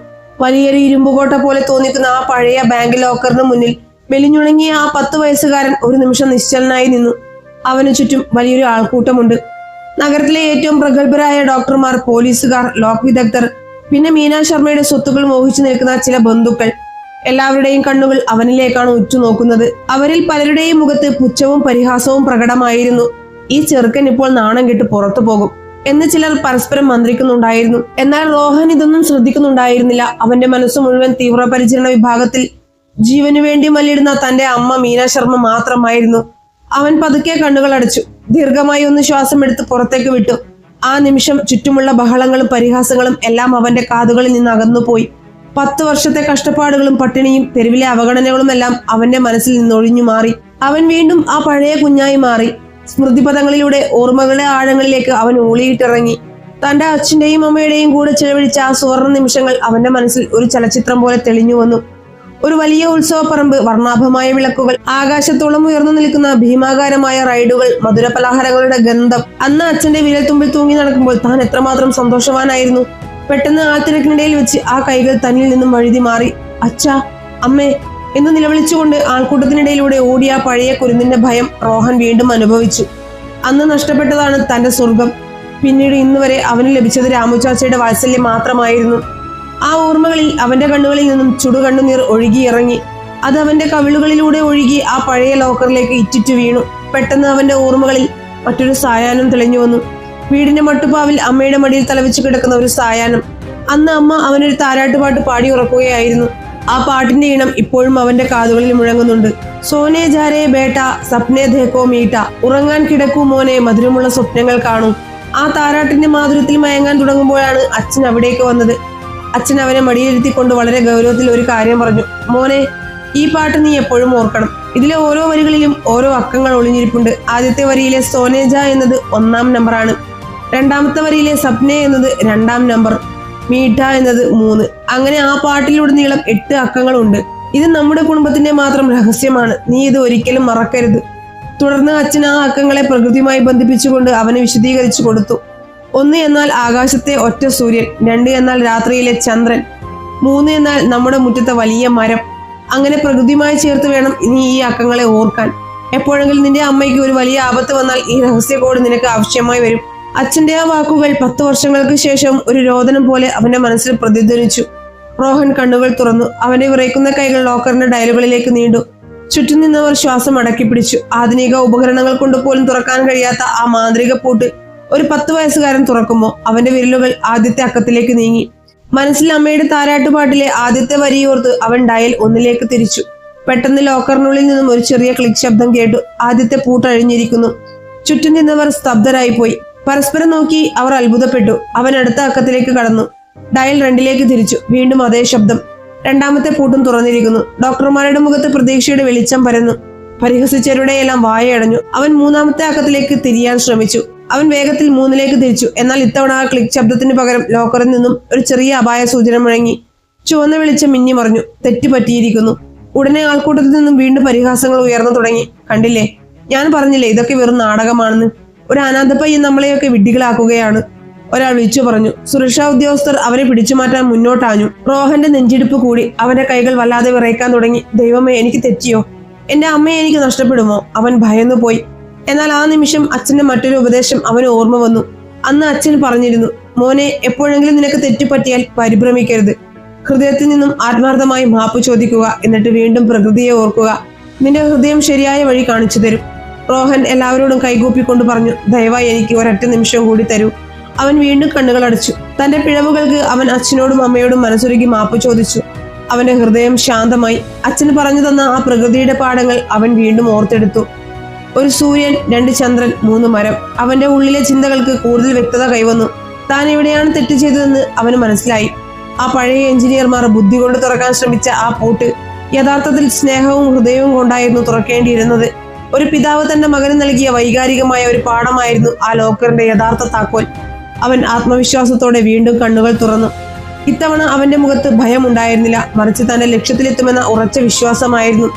വലിയൊരു ഇരുമ്പുകോട്ട പോലെ തോന്നിക്കുന്ന ആ പഴയ ബാങ്ക് ലോക്കറിന് മുന്നിൽ മെലിഞ്ഞുണങ്ങിയ ആ 10 വയസ്സുകാരൻ ഒരു നിമിഷം നിശ്ചലനായി നിന്നു. അവനു ചുറ്റും വലിയൊരു ആൾക്കൂട്ടമുണ്ട്. നഗരത്തിലെ ഏറ്റവും പ്രഗത്ഭരായ ഡോക്ടർമാർ, പോലീസുകാർ, ലോക് വിദഗ്ധർ, പിന്നെ മീന ശർമ്മയുടെ സ്വത്തുക്കൾ മോഹിച്ചു നിൽക്കുന്ന ചില ബന്ധുക്കൾ. എല്ലാവരുടെയും കണ്ണുകൾ അവനിലേക്കാണ് ഉറ്റുനോക്കുന്നത്. അവരിൽ പലരുടെയും മുഖത്ത് പുച്ഛവും പരിഹാസവും പ്രകടമായിരുന്നു. ഈ ചെറുക്കൻ ഇപ്പോൾ നാണം കെട്ട് പുറത്തു പോകും. എന്ന് ചിലർ പരസ്പരം മന്ത്രിക്കുന്നുണ്ടായിരുന്നു. എന്നാൽ റോഹൻ ഇതൊന്നും ശ്രദ്ധിക്കുന്നുണ്ടായിരുന്നില്ല. അവന്റെ മനസ്സ് മുഴുവൻ തീവ്രപരിചരണ വിഭാഗത്തിൽ ജീവനു വേണ്ടി മല്ലിടുന്ന തന്റെ അമ്മ മീന ശർമ്മ മാത്രമായിരുന്നു. അവൻ പതുക്കെ കണ്ണുകൾ അടച്ചു. ദീർഘമായി ഒന്ന് ശ്വാസം എടുത്ത് പുറത്തേക്ക് വിട്ടു. ആ നിമിഷം ചുറ്റുമുള്ള ബഹളങ്ങളും പരിഹാസങ്ങളും എല്ലാം അവന്റെ കാതുകളിൽ നിന്ന് അകന്നുപോയി. 10 വർഷത്തെ കഷ്ടപ്പാടുകളും പട്ടിണിയും തെരുവിലെ അവഗണനകളും എല്ലാം അവന്റെ മനസ്സിൽ നിന്ന് ഒഴിഞ്ഞു മാറി. അവൻ വീണ്ടും ആ പഴയ കുഞ്ഞായി മാറി. സ്മൃതിപഥങ്ങളിലൂടെ ഓർമ്മകളുടെ ആഴങ്ങളിലേക്ക് അവൻ ഊളിയിട്ടിറങ്ങി. തന്റെ അച്ഛന്റെയും അമ്മയുടെയും കൂടെ ചിലവഴിച്ച ആ സുവർണ നിമിഷങ്ങൾ അവന്റെ മനസ്സിൽ ഒരു ചലച്ചിത്രം പോലെ തെളിഞ്ഞു വന്നു. ഒരു വലിയ ഉത്സവപ്പറമ്പ്, വർണ്ണാഭമായ വിളക്കുകൾ, ആകാശത്തോളം ഉയർന്നു നിൽക്കുന്ന ഭീമാകാരമായ റൈഡുകൾ, മധുരപലഹാരങ്ങളുടെ ഗന്ധം. അന്ന് അച്ഛന്റെ വിരൽത്തുമ്പിൽ തൂങ്ങി നടക്കുമ്പോൾ താൻ എത്രമാത്രം സന്തോഷവാനായിരുന്നു. പെട്ടെന്ന് ആൾത്തിരക്കിനിടയിൽ വെച്ച് ആ കൈകൾ തന്നിൽ നിന്നും വഴുതി മാറി. അച്ഛാ, അമ്മേ എന്ന് നിലവിളിച്ചുകൊണ്ട് ആൾക്കൂട്ടത്തിനിടയിലൂടെ ഓടിയ ആ പഴയ കുരുന്നിന്റെ ഭയം റോഹൻ വീണ്ടും അനുഭവിച്ചു. അന്ന് നഷ്ടപ്പെട്ടതാണ് തന്റെ സ്വർഗം. പിന്നീട് ഇന്നുവരെ അവന് ലഭിച്ചത് രാമുചാച്ചയുടെ വാത്സല്യം മാത്രമായിരുന്നു. ആ ഓർമ്മകളിൽ അവന്റെ കണ്ണുകളിൽ നിന്നും ചുടുകണ്ണുനീർ ഒഴുകിയിറങ്ങി. അത് അവന്റെ കവിളുകളിലൂടെ ഒഴുകി ആ പഴയ ലോക്കറിലേക്ക് ഇറ്റിറ്റു വീണു. പെട്ടെന്ന് അവന്റെ ഓർമ്മകളിൽ മറ്റൊരു സായാഹ്നം തെളിഞ്ഞു വന്നു. വീടിന്റെ മട്ടുപ്പാവിൽ അമ്മയുടെ മടിയിൽ തലവെച്ച് കിടക്കുന്ന ഒരു സായാഹ്നം. അന്ന് അമ്മ അവനൊരു താരാട്ടുപാട്ട് പാടി ഉറക്കുകയായിരുന്നു. ആ പാട്ടിന്റെ ഈണം ഇപ്പോഴും അവന്റെ കാതുകളിൽ മുഴങ്ങുന്നുണ്ട്. സോനെ ജാരേ ബേട്ട സപ്നെ ദേക്കോ മീട്ട, ഉറങ്ങാൻ കിടക്കൂ മോനെ, മധുരമുള്ള സ്വപ്നങ്ങൾ കാണൂ. ആ താരാട്ടിന്റെ മാധുര്യത്തിൽ മയങ്ങാൻ തുടങ്ങുമ്പോഴാണ് അച്ഛൻ അവിടേക്ക് വന്നത്. അച്ഛൻ അവനെ മടിയിലിരുത്തിക്കൊണ്ട് വളരെ ഗൗരവത്തിൽ ഒരു കാര്യം പറഞ്ഞു. മോനെ, ഈ പാട്ട് നീ എപ്പോഴും ഓർക്കണം. ഇതിലെ ഓരോ വരികളിലും ഓരോ അക്കങ്ങൾ ഒളിഞ്ഞിരിപ്പുണ്ട്. ആദ്യത്തെ വരിയിലെ സോനേജ എന്നത് 1-ാം നമ്പറാണ്. രണ്ടാമത്തെ വരിയിലെ സപ്നെ എന്നത് 2-ാം നമ്പർ, മീഠ എന്നത് 3. അങ്ങനെ ആ പാട്ടിലുടനീളം 8 അക്കങ്ങളുണ്ട്. ഇത് നമ്മുടെ കുടുംബത്തിന്റെ മാത്രം രഹസ്യമാണ്. നീ ഇത് ഒരിക്കലും മറക്കരുത്. തുടർന്ന് അച്ഛൻ ആ അക്കങ്ങളെ പ്രകൃതിയുമായി ബന്ധിപ്പിച്ചുകൊണ്ട് അവന് വിശദീകരിച്ചു കൊടുത്തു. 1 എന്നാൽ ആകാശത്തെ ഒറ്റ സൂര്യൻ, 2 എന്നാൽ രാത്രിയിലെ ചന്ദ്രൻ, 3 എന്നാൽ നമ്മുടെ മുറ്റത്തെ വലിയ മരം. അങ്ങനെ പ്രകൃതിയുമായി ചേർത്ത് വേണം നീ ഈ അക്കങ്ങളെ ഓർക്കാൻ. എപ്പോഴെങ്കിലും നിന്റെ അമ്മയ്ക്ക് ഒരു വലിയ ആപത്ത് വന്നാൽ ഈ രഹസ്യ കോഡ് നിനക്ക് ആവശ്യമായി വരും. അച്ഛന്റെ ആ വാക്കുകൾ 10 വർഷങ്ങൾക്ക് ശേഷം ഒരു രോദനം പോലെ അവന്റെ മനസ്സിൽ പ്രതിധ്വനിച്ചു. റോഹൻ കണ്ണുകൾ തുറന്നു. അവന്റെ വിറയ്ക്കുന്ന കൈകൾ ലോക്കറിന്റെ ഡയലുകളിലേക്ക് നീണ്ടു. ചുറ്റും നിന്നവർ ശ്വാസം അടക്കി പിടിച്ചു. ആധുനിക ഉപകരണങ്ങൾ കൊണ്ട് പോലും തുറക്കാൻ കഴിയാത്ത ആ മാന്ത്രിക പൂട്ട് ഒരു 10 വയസ്സുകാരൻ തുറക്കുമ്പോൾ അവന്റെ വിരലുകൾ ആദ്യത്തെ അക്കത്തിലേക്ക് നീങ്ങി. മനസ്സിൽ അമ്മയുടെ താരാട്ടുപാട്ടിലെ ആദ്യത്തെ വരിയോർത്ത് അവൻ ഡയൽ 1ലേക്ക് തിരിച്ചു. പെട്ടെന്ന് ലോക്കറിനുള്ളിൽ നിന്നും ഒരു ചെറിയ ക്ലിക്ക് ശബ്ദം കേട്ടു. ആദ്യത്തെ പൂട്ട് അഴിഞ്ഞിരിക്കുന്നു. ചുറ്റും നിന്നവർ സ്തബ്ധരായി പോയി. പരസ്പരം നോക്കി അവർ അത്ഭുതപ്പെട്ടു. അവൻ അടുത്ത അക്കത്തിലേക്ക് കടന്നു. ഡയൽ 2ലേക്ക് തിരിച്ചു. വീണ്ടും അതേ ശബ്ദം. രണ്ടാമത്തെ പൂട്ടും തുറന്നിരിക്കുന്നു. ഡോക്ടർമാരുടെ മുഖത്ത് പ്രതീക്ഷയുടെ വെളിച്ചം പരന്നു. പരിഹസിച്ചവരുടെയെല്ലാം വായടഞ്ഞു. അവൻ 3-ാമത്തെ അക്കത്തിലേക്ക് തിരിയാൻ ശ്രമിച്ചു. അവൻ വേഗത്തിൽ 3ലേക്ക് തിരിച്ചു. എന്നാൽ ഇത്തവണ ആ ക്ലിക്ക് ശബ്ദത്തിന് പകരം ലോക്കറിൽ നിന്നും ഒരു ചെറിയ അപായ സൂചന മുഴങ്ങി. ചുവന്ന വെളിച്ചം മിന്നി മറിഞ്ഞു. തെറ്റ് പറ്റിയിരിക്കുന്നു. ഉടനെ ആൾക്കൂട്ടത്തിൽ നിന്നും വീണ്ടും പരിഹാസങ്ങൾ ഉയർന്നു തുടങ്ങി. കണ്ടില്ലേ, ഞാൻ പറഞ്ഞില്ലേ ഇതൊക്കെ വെറും നാടകമാണെന്ന്. ഒരു അനാഥ പയ്യൻ നമ്മളെയൊക്കെ വിഡ്ഢികളാക്കുകയാണ്, ഒരാൾ വിളിച്ചു പറഞ്ഞു. സുരക്ഷാ ഉദ്യോഗസ്ഥർ അവരെ പിടിച്ചു മാറ്റാൻ മുന്നോട്ടാഞ്ഞു. റോഹന്റെ നെഞ്ചിടിപ്പ് കൂടി. അവന്റെ കൈകൾ വല്ലാതെ വിറയ്ക്കാൻ തുടങ്ങി. ദൈവമേ, എനിക്ക് തെറ്റിയോ? എന്റെ അമ്മയെ എനിക്ക് നഷ്ടപ്പെടുമോ? അവൻ ഭയന്നു പോയി. എന്നാൽ ആ നിമിഷം അച്ഛന്റെ മറ്റൊരു ഉപദേശം അവന് ഓർമ്മ വന്നു. അന്ന് അച്ഛൻ പറഞ്ഞിരുന്നു, മോനെ, എപ്പോഴെങ്കിലും നിനക്ക് തെറ്റുപറ്റിയാൽ പരിഭ്രമിക്കരുത്. ഹൃദയത്തിൽ നിന്നും ആത്മാർത്ഥമായി മാപ്പ് ചോദിക്കുക. എന്നിട്ട് വീണ്ടും പ്രകൃതിയെ ഓർക്കുക. നിന്റെ ഹൃദയം ശരിയായ വഴി കാണിച്ചു തരും. റോഹൻ എല്ലാവരോടും കൈകൂപ്പിക്കൊണ്ട് പറഞ്ഞു, ദയവായി എനിക്ക് ഒരൊറ്റ നിമിഷം കൂടി തരൂ. അവൻ വീണ്ടും കണ്ണുകൾ അടച്ചു. തന്റെ പിഴവുകൾക്ക് അവൻ അച്ഛനോടും അമ്മയോടും മനസ്സുരുകി മാപ്പ് ചോദിച്ചു. അവന്റെ ഹൃദയം ശാന്തമായി. അച്ഛൻ പറഞ്ഞു തന്ന ആ പ്രകൃതിയുടെ പാഠങ്ങൾ അവൻ വീണ്ടും ഓർത്തെടുത്തു. ഒരു സൂര്യൻ, 2 ചന്ദ്രൻ, 3 മരം. അവന്റെ ഉള്ളിലെ ചിന്തകൾക്ക് കൂടുതൽ വ്യക്തത കൈവന്നു. താൻ എവിടെയാണ് തെറ്റ് ചെയ്തതെന്ന് അവന് മനസ്സിലായി. ആ പഴയ എഞ്ചിനീയർമാർ ബുദ്ധി കൊണ്ട് തുറക്കാൻ ശ്രമിച്ച ആ പൂട്ട് യഥാർത്ഥത്തിൽ സ്നേഹവും ഹൃദയവും കൊണ്ടായിരുന്നു തുറക്കേണ്ടിയിരുന്നത്. ഒരു പിതാവ് തന്റെ മകന് നൽകിയ വൈകാരികമായ ഒരു പാഠമായിരുന്നു ആ ലോക്കറിന്റെ യഥാർത്ഥ താക്കോൽ. അവൻ ആത്മവിശ്വാസത്തോടെ വീണ്ടും കണ്ണുകൾ തുറന്നു. ഇത്തവണ അവന്റെ മുഖത്ത് ഭയം ഉണ്ടായിരുന്നില്ല, മറിച്ച് തന്റെ ലക്ഷ്യത്തിലെത്തുമെന്ന ഉറച്ച വിശ്വാസമായിരുന്നു.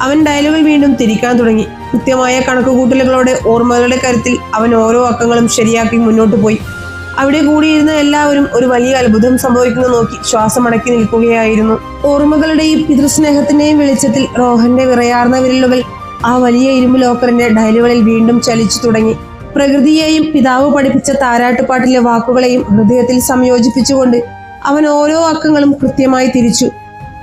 അവൻ ഡയലുകൾ വീണ്ടും തിരിക്കാൻ തുടങ്ങി. കൃത്യമായ കണക്കുകൂട്ടലുകളോടെ ഓർമ്മകളുടെ കരുത്തിൽ അവൻ ഓരോ അക്കങ്ങളും ശരിയാക്കി മുന്നോട്ട് പോയി. അവിടെ കൂടിയിരുന്ന എല്ലാവരും ഒരു വലിയ അത്ഭുതം സംഭവിക്കുന്ന നോക്കി ശ്വാസമടക്കി നിൽക്കുകയായിരുന്നു. ഓർമ്മകളുടെയും പിതൃസ്നേഹത്തിന്റെയും വെളിച്ചത്തിൽ റോഹന്റെ വിറയാർന്ന വിരലുകൾ ആ വലിയ ഇരുമ്പ് ലോക്കറിന്റെ ഡയലുകളിൽ വീണ്ടും ചലിച്ചു തുടങ്ങി. പ്രകൃതിയെയും പിതാവ് പഠിപ്പിച്ച താരാട്ടുപാട്ടിലെ വാക്കുകളെയും ഹൃദയത്തിൽ സംയോജിപ്പിച്ചുകൊണ്ട് അവൻ ഓരോ അക്കങ്ങളും കൃത്യമായി തിരിച്ചു.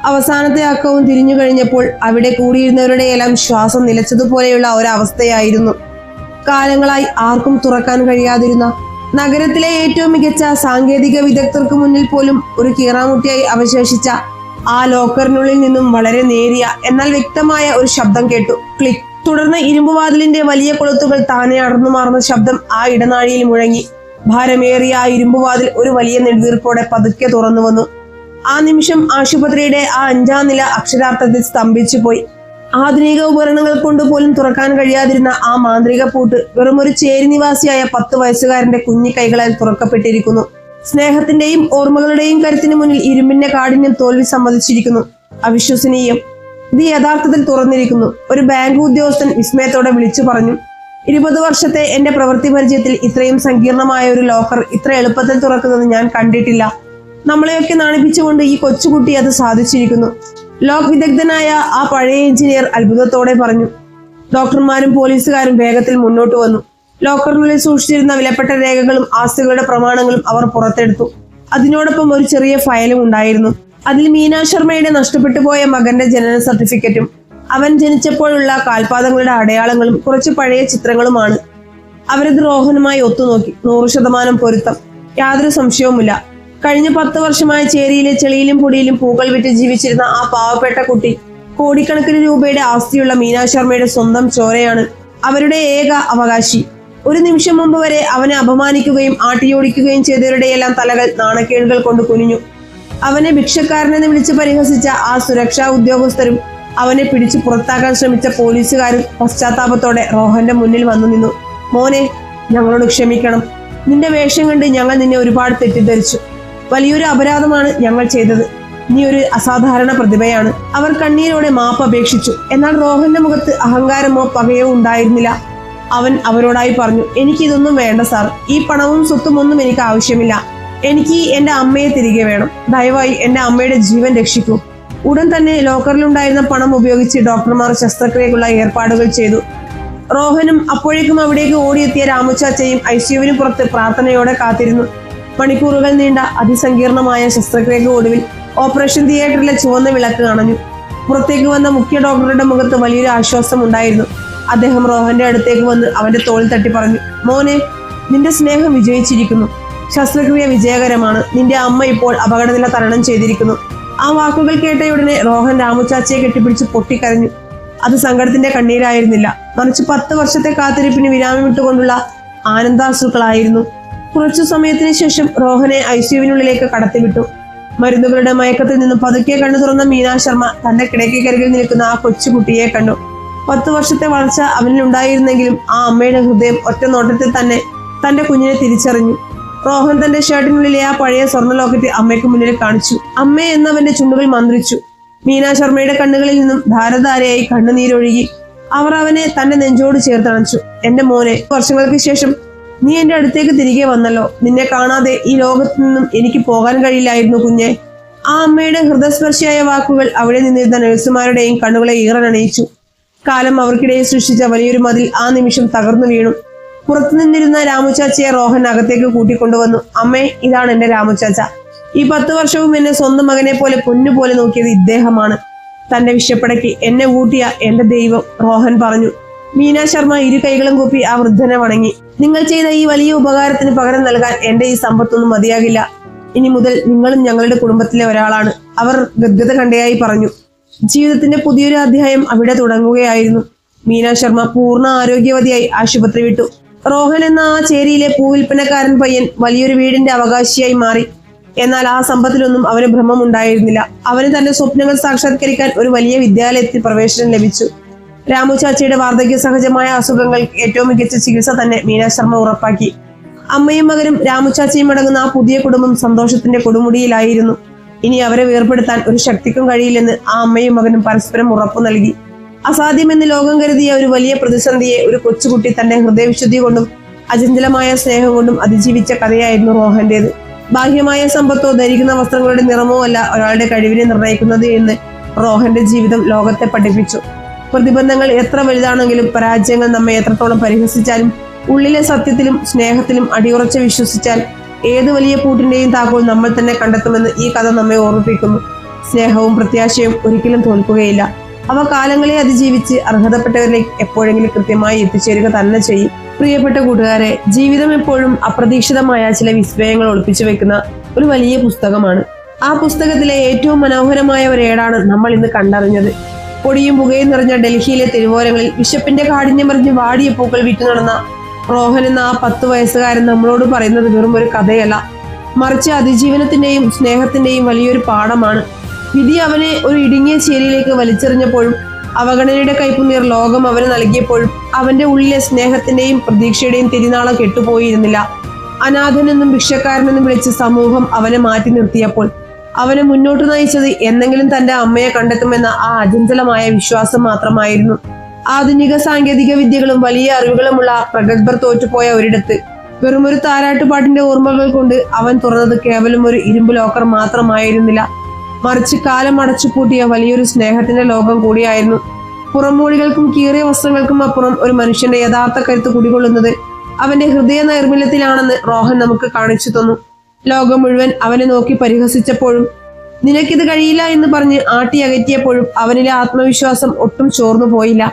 അവസാനത്തെ അക്കവും തിരിഞ്ഞു കഴിഞ്ഞപ്പോൾ അവിടെ കൂടിയിരുന്നവരുടെ എല്ലാം ശ്വാസം നിലച്ചതുപോലെയുള്ള ഒരവസ്ഥയായിരുന്നു. കാലങ്ങളായി ആർക്കും തുറക്കാൻ കഴിയാതിരുന്ന നഗരത്തിലെ ഏറ്റവും മികച്ച സാങ്കേതിക വിദഗ്ധർക്ക് മുന്നിൽ പോലും ഒരു കീറാമുട്ടിയായി അവശേഷിച്ച ആ ലോക്കറിനുള്ളിൽ നിന്നും വളരെ നേരിയ എന്നാൽ വ്യക്തമായ ഒരു ശബ്ദം കേട്ടു. ക്ലിക്ക്. തുടർന്ന് ഇരുമ്പുവാതിലിന്റെ വലിയ കൊളുത്തുകൾ താനെ അടർന്നു മാറുന്ന ശബ്ദം ആ ഇടനാഴിയിൽ മുഴങ്ങി. ഭാരമേറിയ ആ ഇരുമ്പുവാതിൽ ഒരു വലിയ നെടുവീർപ്പോടെ പതുക്കെ തുറന്നു വന്നു. ആ നിമിഷം ആശുപത്രിയുടെ ആ 5ാം നില അക്ഷരാർത്ഥത്തിൽ സ്തംഭിച്ചു പോയി. ആധുനിക ഉപകരണങ്ങൾ കൊണ്ട് പോലും തുറക്കാൻ കഴിയാതിരുന്ന ആ മാന്ത്രിക പൂട്ട് വെറും ഒരു ചേരി നിവാസിയായ 10 വയസ്സുകാരന്റെ കുഞ്ഞി കൈകളാൽ തുറക്കപ്പെട്ടിരിക്കുന്നു. സ്നേഹത്തിന്റെയും ഓർമ്മകളുടെയും കരുത്തിന് മുന്നിൽ ഇരുമ്പിന്റെ കാഠിന്യം തോൽവി സമ്മതിച്ചിരിക്കുന്നു. അവിശ്വസനീയം. ഇത് യഥാർത്ഥത്തിൽ തുറന്നിരിക്കുന്നു. ഒരു ബാങ്ക് ഉദ്യോഗസ്ഥൻ വിസ്മയത്തോടെ വിളിച്ചു പറഞ്ഞു. 20 വർഷത്തെ എന്റെ പ്രവൃത്തി പരിചയത്തിൽ ഇത്രയും സങ്കീർണമായ ഒരു ലോക്കർ ഇത്ര എളുപ്പത്തിൽ തുറക്കുന്നത് ഞാൻ കണ്ടിട്ടില്ല. നമ്മളെയൊക്കെ നാണിപ്പിച്ചുകൊണ്ട് ഈ കൊച്ചുകുട്ടി അത് സാധിച്ചിരിക്കുന്നു. ലോക്ക് വിദഗ്ധനായ ആ പഴയ എഞ്ചിനീയർ അത്ഭുതത്തോടെ പറഞ്ഞു. ഡോക്ടർമാരും പോലീസുകാരും വേഗത്തിൽ മുന്നോട്ട് വന്നു. ലോക്കറിനുള്ളിൽ സൂക്ഷിച്ചിരുന്ന വിലപ്പെട്ട രേഖകളും ആസ്തികളുടെ പ്രമാണങ്ങളും അവർ പുറത്തെടുത്തു. അതിനോടൊപ്പം ഒരു ചെറിയ ഫയലും ഉണ്ടായിരുന്നു. അതിൽ മീനാ ശർമ്മയുടെ നഷ്ടപ്പെട്ടു പോയ മകന്റെ ജനന സർട്ടിഫിക്കറ്റും അവൻ ജനിച്ചപ്പോഴുള്ള കാൽപാദങ്ങളുടെ അടയാളങ്ങളും കുറച്ച് പഴയ ചിത്രങ്ങളുമാണ്. അവരത് റോഹനുമായി ഒത്തുനോക്കി. 100% പൊരുത്തം. യാതൊരു സംശയവുമില്ല. കഴിഞ്ഞ 10 വർഷമായി ചേരിയിലെ ചെളിയിലും പൊടിയിലും പൂക്കൾ വിറ്റ് ജീവിച്ചിരുന്ന ആ പാവപ്പെട്ട കുട്ടി കോടിക്കണക്കിന് രൂപയുടെ ആസ്തിയുള്ള മീനാ ശർമ്മയുടെ സ്വന്തം ചോരയാണ്. അവരുടെ ഏക അവകാശി. ഒരു നിമിഷം മുമ്പ് വരെ അവനെ അപമാനിക്കുകയും ആട്ടിയോടിക്കുകയും ചെയ്തവരുടെയെല്ലാം തലകൾ നാണക്കേടുകൾ കൊണ്ട് കുനിഞ്ഞു. അവനെ ഭിക്ഷക്കാരനെന്ന് വിളിച്ച് പരിഹസിച്ച ആ സുരക്ഷാ ഉദ്യോഗസ്ഥരും അവനെ പിടിച്ചു പുറത്താക്കാൻ ശ്രമിച്ച പോലീസുകാരും പശ്ചാത്താപത്തോടെ റോഹന്റെ മുന്നിൽ വന്നു നിന്നു. മോനെ, ഞങ്ങളോട് ക്ഷമിക്കണം. നിന്റെ വേഷം കണ്ട് ഞങ്ങൾ നിന്നെ ഒരുപാട് തെറ്റിദ്ധരിച്ചു. വലിയൊരു അപരാധമാണ് ഞങ്ങൾ ചെയ്തത്. നീ ഒരു അസാധാരണ പ്രതിഭയാണ്. അവർ കണ്ണീരോടെ മാപ്പ് അപേക്ഷിച്ചു. എന്നാൽ റോഹന്റെ മുഖത്ത് അഹങ്കാരമോ പകയോ ഉണ്ടായിരുന്നില്ല. അവൻ അവരോടായി പറഞ്ഞു, എനിക്കിതൊന്നും വേണ്ട സാർ. ഈ പണവും സ്വത്തും ഒന്നും എനിക്ക് ആവശ്യമില്ല. എനിക്ക് എന്റെ അമ്മയെ തിരികെ വേണം. ദയവായി എന്റെ അമ്മയുടെ ജീവൻ രക്ഷിക്കൂ. ഉടൻ തന്നെ ലോക്കറിലുണ്ടായിരുന്ന പണം ഉപയോഗിച്ച് ഡോക്ടർമാർ ശസ്ത്രക്രിയക്കുള്ള ഏർപ്പാടുകൾ ചെയ്തു. റോഹനും അപ്പോഴേക്കും അവിടേക്ക് ഓടിയെത്തിയ രാമുച്ചാച്ചയും ഐസിയുവിന് പുറത്ത് പ്രാർത്ഥനയോടെ കാത്തിരുന്നു. മണിക്കൂറുകൾ നീണ്ട അതിസങ്കീർണമായ ശസ്ത്രക്രിയക്ക് ഒടുവിൽ ഓപ്പറേഷൻ തിയേറ്ററിലെ ചുവന്ന വിളക്ക് അണഞ്ഞു. പുറത്തേക്ക് വന്ന മുഖ്യ ഡോക്ടറുടെ മുഖത്ത് വലിയൊരു ആശ്വാസം ഉണ്ടായിരുന്നു. അദ്ദേഹം റോഹന്റെ അടുത്തേക്ക് വന്ന് അവന്റെ തോളിൽ തട്ടി പറഞ്ഞു, മോനെ, നിന്റെ സ്നേഹം വിജയിച്ചിരിക്കുന്നു. ശസ്ത്രക്രിയ വിജയകരമാണ്. നിന്റെ അമ്മ ഇപ്പോൾ അപകടനില തരണം ചെയ്തിരിക്കുന്നു. ആ വാക്കുകൾ കേട്ടയുടനെ റോഹൻ രാമുച്ചാച്ചയെ കെട്ടിപ്പിടിച്ച് പൊട്ടിക്കരഞ്ഞു. അത് സങ്കടത്തിന്റെ കണ്ണീരായിരുന്നില്ല, മറിച്ച് 10 വർഷത്തെ കാത്തിരിപ്പിന് വിരാമമിട്ടുകൊണ്ടുള്ള ആനന്ദാശ്രുക്കളായിരുന്നു. കുറച്ചു സമയത്തിന് ശേഷം റോഹനെ ഐസിയുവിനുള്ളിലേക്ക് കടത്തിവിട്ടു. മരുന്നുകളുടെ മയക്കത്തിൽ നിന്നും പതുക്കെ കണ്ണു തുറന്ന മീനാ ശർമ്മ തന്റെ കിടക്കക്കരികിൽ നിൽക്കുന്ന ആ കൊച്ചുകുട്ടിയെ കണ്ടു. 10 വർഷത്തെ വളർച്ച അവനിൽ ഉണ്ടായിരുന്നെങ്കിലും ആ അമ്മയുടെ ഹൃദയം ഒറ്റ നോട്ടത്തിൽ തന്നെ തന്റെ കുഞ്ഞിനെ തിരിച്ചറിഞ്ഞു. റോഹൻ തന്റെ ഷർട്ടിനുള്ളിലെ ആ പഴയ സ്വർണ്ണ ലോക്കറ്റ് അമ്മയ്ക്ക് മുന്നിൽ കാണിച്ചു. അമ്മേ എന്നവന്റെ ചുണ്ടുകൾ മന്ത്രിച്ചു. മീനാ ശർമ്മയുടെ കണ്ണുകളിൽ നിന്നും ധാരധാരയായി കണ്ണുനീരൊഴുകി. അവർ അവനെ തന്റെ നെഞ്ചോട് ചേർത്തണച്ചു. എന്റെ മോനെ, വർഷങ്ങൾക്ക് ശേഷം നീ എന്റെ അടുത്തേക്ക് തിരികെ വന്നല്ലോ. നിന്നെ കാണാതെ ഈ ലോകത്തു നിന്നും എനിക്ക് പോകാൻ കഴിയില്ലായിരുന്നു കുഞ്ഞെ. ആ അമ്മയുടെ ഹൃദയസ്പർശിയായ വാക്കുകൾ അവിടെ നിന്നിരുന്ന നഴ്സുമാരുടെയും കണ്ണുകളെ ഈറനണിയിച്ചു. കാലം അവർക്കിടയിൽ സൃഷ്ടിച്ച വലിയൊരു മതിൽ ആ നിമിഷം തകർന്നു വീണു. പുറത്തു നിന്നിരുന്ന രാമുച്ചാച്ചയെ റോഹൻ അകത്തേക്ക് കൂട്ടിക്കൊണ്ടുവന്നു. അമ്മേ, ഇതാണ് എന്റെ രാമുച്ചാച്ച. ഈ 10 വർഷവും എന്നെ സ്വന്തം മകനെ പോലെ പൊന്നുപോലെ നോക്കിയത് ഇദ്ദേഹമാണ്. തന്റെ വിഷപ്പടയ്ക്ക് എന്നെ കൂട്ടിയ എന്റെ ദൈവം, റോഹൻ പറഞ്ഞു. മീനാ ശർമ്മ ഇരു കൈകളും കൂപ്പി ആ വൃദ്ധനെ വണങ്ങി. നിങ്ങൾ ചെയ്ത ഈ വലിയ ഉപകാരത്തിന് പകരം നൽകാൻ എന്റെ ഈ സമ്പത്തൊന്നും മതിയാകില്ല. ഇനി മുതൽ നിങ്ങളും ഞങ്ങളുടെ കുടുംബത്തിലെ ഒരാളാണ്, അവർ ഗദ്ഗത കണ്ടയായി പറഞ്ഞു. ജീവിതത്തിന്റെ പുതിയൊരു അധ്യായം അവിടെ തുടങ്ങുകയായിരുന്നു. മീനാ ശർമ്മ പൂർണ്ണ ആരോഗ്യവതിയായി ആശുപത്രി വിട്ടു. റോഹൻ എന്ന ആ ചേരിയിലെ പൂവിൽപ്പനക്കാരൻ പയ്യൻ വലിയൊരു വീടിന്റെ അവകാശിയായി മാറി. എന്നാൽ ആ സമ്പത്തിലൊന്നും അവന് ഭ്രമമുണ്ടായിരുന്നില്ല. അവന് തന്റെ സ്വപ്നങ്ങൾ സാക്ഷാത്കരിക്കാൻ ഒരു വലിയ വിദ്യാലയത്തിൽ പ്രവേശനം ലഭിച്ചു. രാമുചാച്ചയുടെ വാർദ്ധക്യ സഹജമായ അസുഖങ്ങൾക്ക് ഏറ്റവും മികച്ച ചികിത്സ തന്നെ മീനാ ശർമ്മ ഉറപ്പാക്കി. അമ്മയും മകനും രാമുചാച്ചയും അടങ്ങുന്ന ആ പുതിയ കുടുംബം സന്തോഷത്തിന്റെ കൊടുമുടിയിലായിരുന്നു. ഇനി അവരെ വേർപെടുത്താൻ ഒരു ശക്തിക്കും കഴിയില്ലെന്ന് ആ അമ്മയും മകനും പരസ്പരം ഉറപ്പു നൽകി. അസാധ്യമെന്ന് ലോകം കരുതിയ ഒരു വലിയ പ്രതിസന്ധിയെ ഒരു കൊച്ചുകുട്ടി തന്റെ ഹൃദയവിശുദ്ധി കൊണ്ടും അചഞ്ചലമായ സ്നേഹം കൊണ്ടും അതിജീവിച്ച കഥയായിരുന്നു റോഹന്റേത്. ബാഹ്യമായ സമ്പത്തോ ധരിക്കുന്ന വസ്ത്രങ്ങളുടെ നിറമോ അല്ല ഒരാളുടെ കഴിവിനെ നിർണ്ണയിക്കുന്നത് എന്ന് റോഹന്റെ ജീവിതം ലോകത്തെ പഠിപ്പിച്ചു. പ്രതിബന്ധങ്ങൾ എത്ര വലുതാണെങ്കിലും പരാജയങ്ങൾ നമ്മെ എത്രത്തോളം പരിഹസിച്ചാലും ഉള്ളിലെ സത്യത്തിലും സ്നേഹത്തിലും അടിയുറച്ച് വിശ്വസിച്ചാൽ ഏത് വലിയ പൂട്ടിന്റെയും താക്കോൽ നമ്മൾ തന്നെ കണ്ടെത്തുമെന്ന് ഈ കഥ നമ്മെ ഓർമ്മിപ്പിക്കുന്നു. സ്നേഹവും പ്രത്യാശയും ഒരിക്കലും തോൽക്കുകയില്ല. അവ കാലങ്ങളെ അതിജീവിച്ച് അർഹതപ്പെട്ടവരിലേക്ക് എപ്പോഴെങ്കിലും കൃത്യമായി എത്തിച്ചേരുക തന്നെ ചെയ്യും. പ്രിയപ്പെട്ട കൂട്ടുകാരെ, ജീവിതം എപ്പോഴും അപ്രതീക്ഷിതമായ ചില വിസ്മയങ്ങൾ ഒളിപ്പിച്ചു വെക്കുന്ന ഒരു വലിയ പുസ്തകമാണ്. ആ പുസ്തകത്തിലെ ഏറ്റവും മനോഹരമായ ഒരു ഏടാണ് നമ്മൾ ഇന്ന് കണ്ടറിഞ്ഞത്. പൊടിയും പുകയും നിറഞ്ഞ ഡൽഹിയിലെ തെരുവോരങ്ങളിൽ വിശപ്പിന്റെ കാഠിന്യമറിഞ്ഞ് വാടിയ പൂക്കൾ വിറ്റു നടന്ന റോഹൻ എന്ന ആ 10 വയസ്സുകാരൻ നമ്മളോട് പറയുന്നത് വെറും ഒരു കഥയല്ല, മറിച്ച് അതിജീവനത്തിന്റെയും സ്നേഹത്തിന്റെയും വലിയൊരു പാഠമാണ്. വിധി അവനെ ഒരു ഇടുങ്ങിയ ചേരിയിലേക്ക് വലിച്ചെറിഞ്ഞപ്പോഴും അവഗണനയുടെ കൈപ്പുനീർ ലോകം അവന് നൽകിയപ്പോഴും അവന്റെ ഉള്ളിലെ സ്നേഹത്തിന്റെയും പ്രതീക്ഷയുടെയും തിരിനാളം കെട്ടുപോയിരുന്നില്ല. അനാഥനെന്നും ഭിക്ഷക്കാരനെന്നും വിളിച്ച് സമൂഹം അവനെ മാറ്റി നിർത്തിയപ്പോൾ അവനെ മുന്നോട്ട് നയിച്ചത് എന്നെങ്കിലും തന്റെ അമ്മയെ കണ്ടെത്തുമെന്ന ആ അചഞ്ചലമായ വിശ്വാസം മാത്രമായിരുന്നു. ആധുനിക സാങ്കേതിക വിദ്യകളും വലിയ അറിവുകളുമുള്ള പ്രഗത്ഭർ തോറ്റുപോയ ഒരിടത്ത് വെറുമൊരു താരാട്ടുപാട്ടിന്റെ ഓർമ്മകൾ കൊണ്ട് അവൻ തുറന്നത് കേവലം ഒരു ഇരുമ്പ് ലോക്കർ മാത്രമായിരുന്നില്ല, മറിച്ച് കാലം അടച്ചുപൂട്ടിയ വലിയൊരു സ്നേഹത്തിന്റെ ലോകം കൂടിയായിരുന്നു. പുറമോടികൾക്കും കീറിയ വസ്ത്രങ്ങൾക്കും അപ്പുറം ഒരു മനുഷ്യന്റെ യഥാർത്ഥ കരുത്ത് കുടികൊള്ളുന്നത് അവന്റെ ഹൃദയ നൈർമല്യത്തിലാണെന്ന് റോഹൻ നമുക്ക് കാണിച്ചു തന്നു. ലോകം മുഴുവൻ അവനെ നോക്കി പരിഹസിച്ചപ്പോഴും നിനക്കിത് കഴിയില്ല എന്ന് പറഞ്ഞ് ആട്ടിയകറ്റിയപ്പോഴും അവനിലെ ആത്മവിശ്വാസം ഒട്ടും ചോർന്നു പോയില്ല.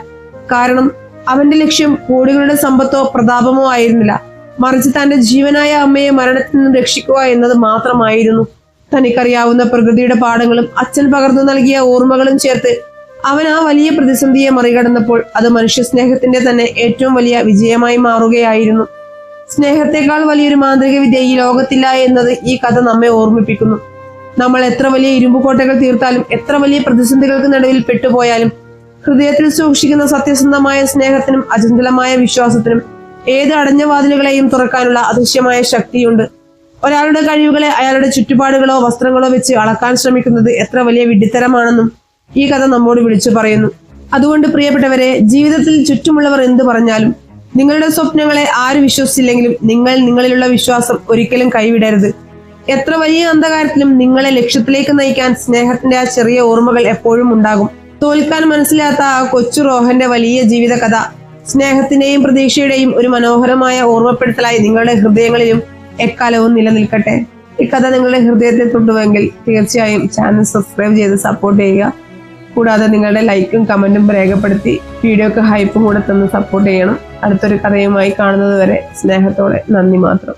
കാരണം അവന്റെ ലക്ഷ്യം കോടികളുടെ സമ്പത്തോ പ്രതാപമോ ആയിരുന്നില്ല, മറിച്ച് തന്റെ ജീവനായ അമ്മയെ മരണത്തിൽ നിന്നും രക്ഷിക്കുക എന്നത് മാത്രമായിരുന്നു. തനിക്കറിയാവുന്ന പ്രകൃതിയുടെ പാഠങ്ങളും അച്ഛൻ പകർന്നു നൽകിയ ഓർമ്മകളും ചേർത്ത് അവൻ ആ വലിയ പ്രതിസന്ധിയെ മറികടന്നപ്പോൾ അത് മനുഷ്യ സ്നേഹത്തിന്റെ തന്നെ ഏറ്റവും വലിയ വിജയമായി മാറുകയായിരുന്നു. സ്നേഹത്തെക്കാൾ വലിയൊരു മാന്ത്രിക വിദ്യ ഈ ലോകത്തില്ല എന്നത് ഈ കഥ നമ്മെ ഓർമ്മിപ്പിക്കുന്നു. നമ്മൾ എത്ര വലിയ ഇരുമ്പുകോട്ടകൾ തീർത്താലും എത്ര വലിയ പ്രതിസന്ധികൾക്ക് നടുവിൽ പെട്ടുപോയാലും ഹൃദയത്തിൽ സൂക്ഷിക്കുന്ന സത്യസന്ധമായ സ്നേഹത്തിനും അചഞ്ചലമായ വിശ്വാസത്തിനും ഏത് അടഞ്ഞ വാതിലുകളെയും തുറക്കാനുള്ള അദൃശ്യമായ ശക്തിയുണ്ട്. ഒരാളുടെ കഴിവുകളെ അയാളുടെ ചുറ്റുപാടുകളോ വസ്ത്രങ്ങളോ വെച്ച് അളക്കാൻ ശ്രമിക്കുന്നത് എത്ര വലിയ വിഡ്ഢിത്തരമാണെന്നും ഈ കഥ നമ്മോട് വിളിച്ചു പറയുന്നു. അതുകൊണ്ട് പ്രിയപ്പെട്ടവരെ, ജീവിതത്തിൽ ചുറ്റുമുള്ളവർ എന്ത് പറഞ്ഞാലും നിങ്ങളുടെ സ്വപ്നങ്ങളെ ആര് വിശ്വസിച്ചില്ലെങ്കിലും നിങ്ങളിലുള്ള വിശ്വാസം ഒരിക്കലും കൈവിടരുത്. എത്ര വലിയ അന്ധകാരത്തിലും നിങ്ങളെ ലക്ഷ്യത്തിലേക്ക് നയിക്കാൻ സ്നേഹത്തിന്റെ ആ ചെറിയ ഓർമ്മകൾ എപ്പോഴും ഉണ്ടാകും. തോൽക്കാൻ മനസ്സിലാത്ത ആ കൊച്ചു റോഹന്റെ വലിയ ജീവിത കഥ സ്നേഹത്തിന്റെയും പ്രതീക്ഷയുടെയും ഒരു മനോഹരമായ ഓർമ്മപ്പെടുത്തലായി നിങ്ങളുടെ ഹൃദയങ്ങളിലും എക്കാലവും നിലനിൽക്കട്ടെ. ഈ കഥ നിങ്ങളുടെ ഹൃദയത്തെ തൊട്ടുവെങ്കിൽ തീർച്ചയായും ചാനൽ സബ്സ്ക്രൈബ് ചെയ്ത് സപ്പോർട്ട് ചെയ്യുക. കൂടാതെ നിങ്ങളുടെ ലൈക്കും കമന്റും രേഖപ്പെടുത്തി വീഡിയോക്ക് ഹൈപ്പും കൂടെ തന്ന് സപ്പോർട്ട് ചെയ്യണം. അടുത്തൊരു കഥയുമായി കാണുന്നത് വരെ സ്നേഹത്തോടെ നന്ദി മാത്രം.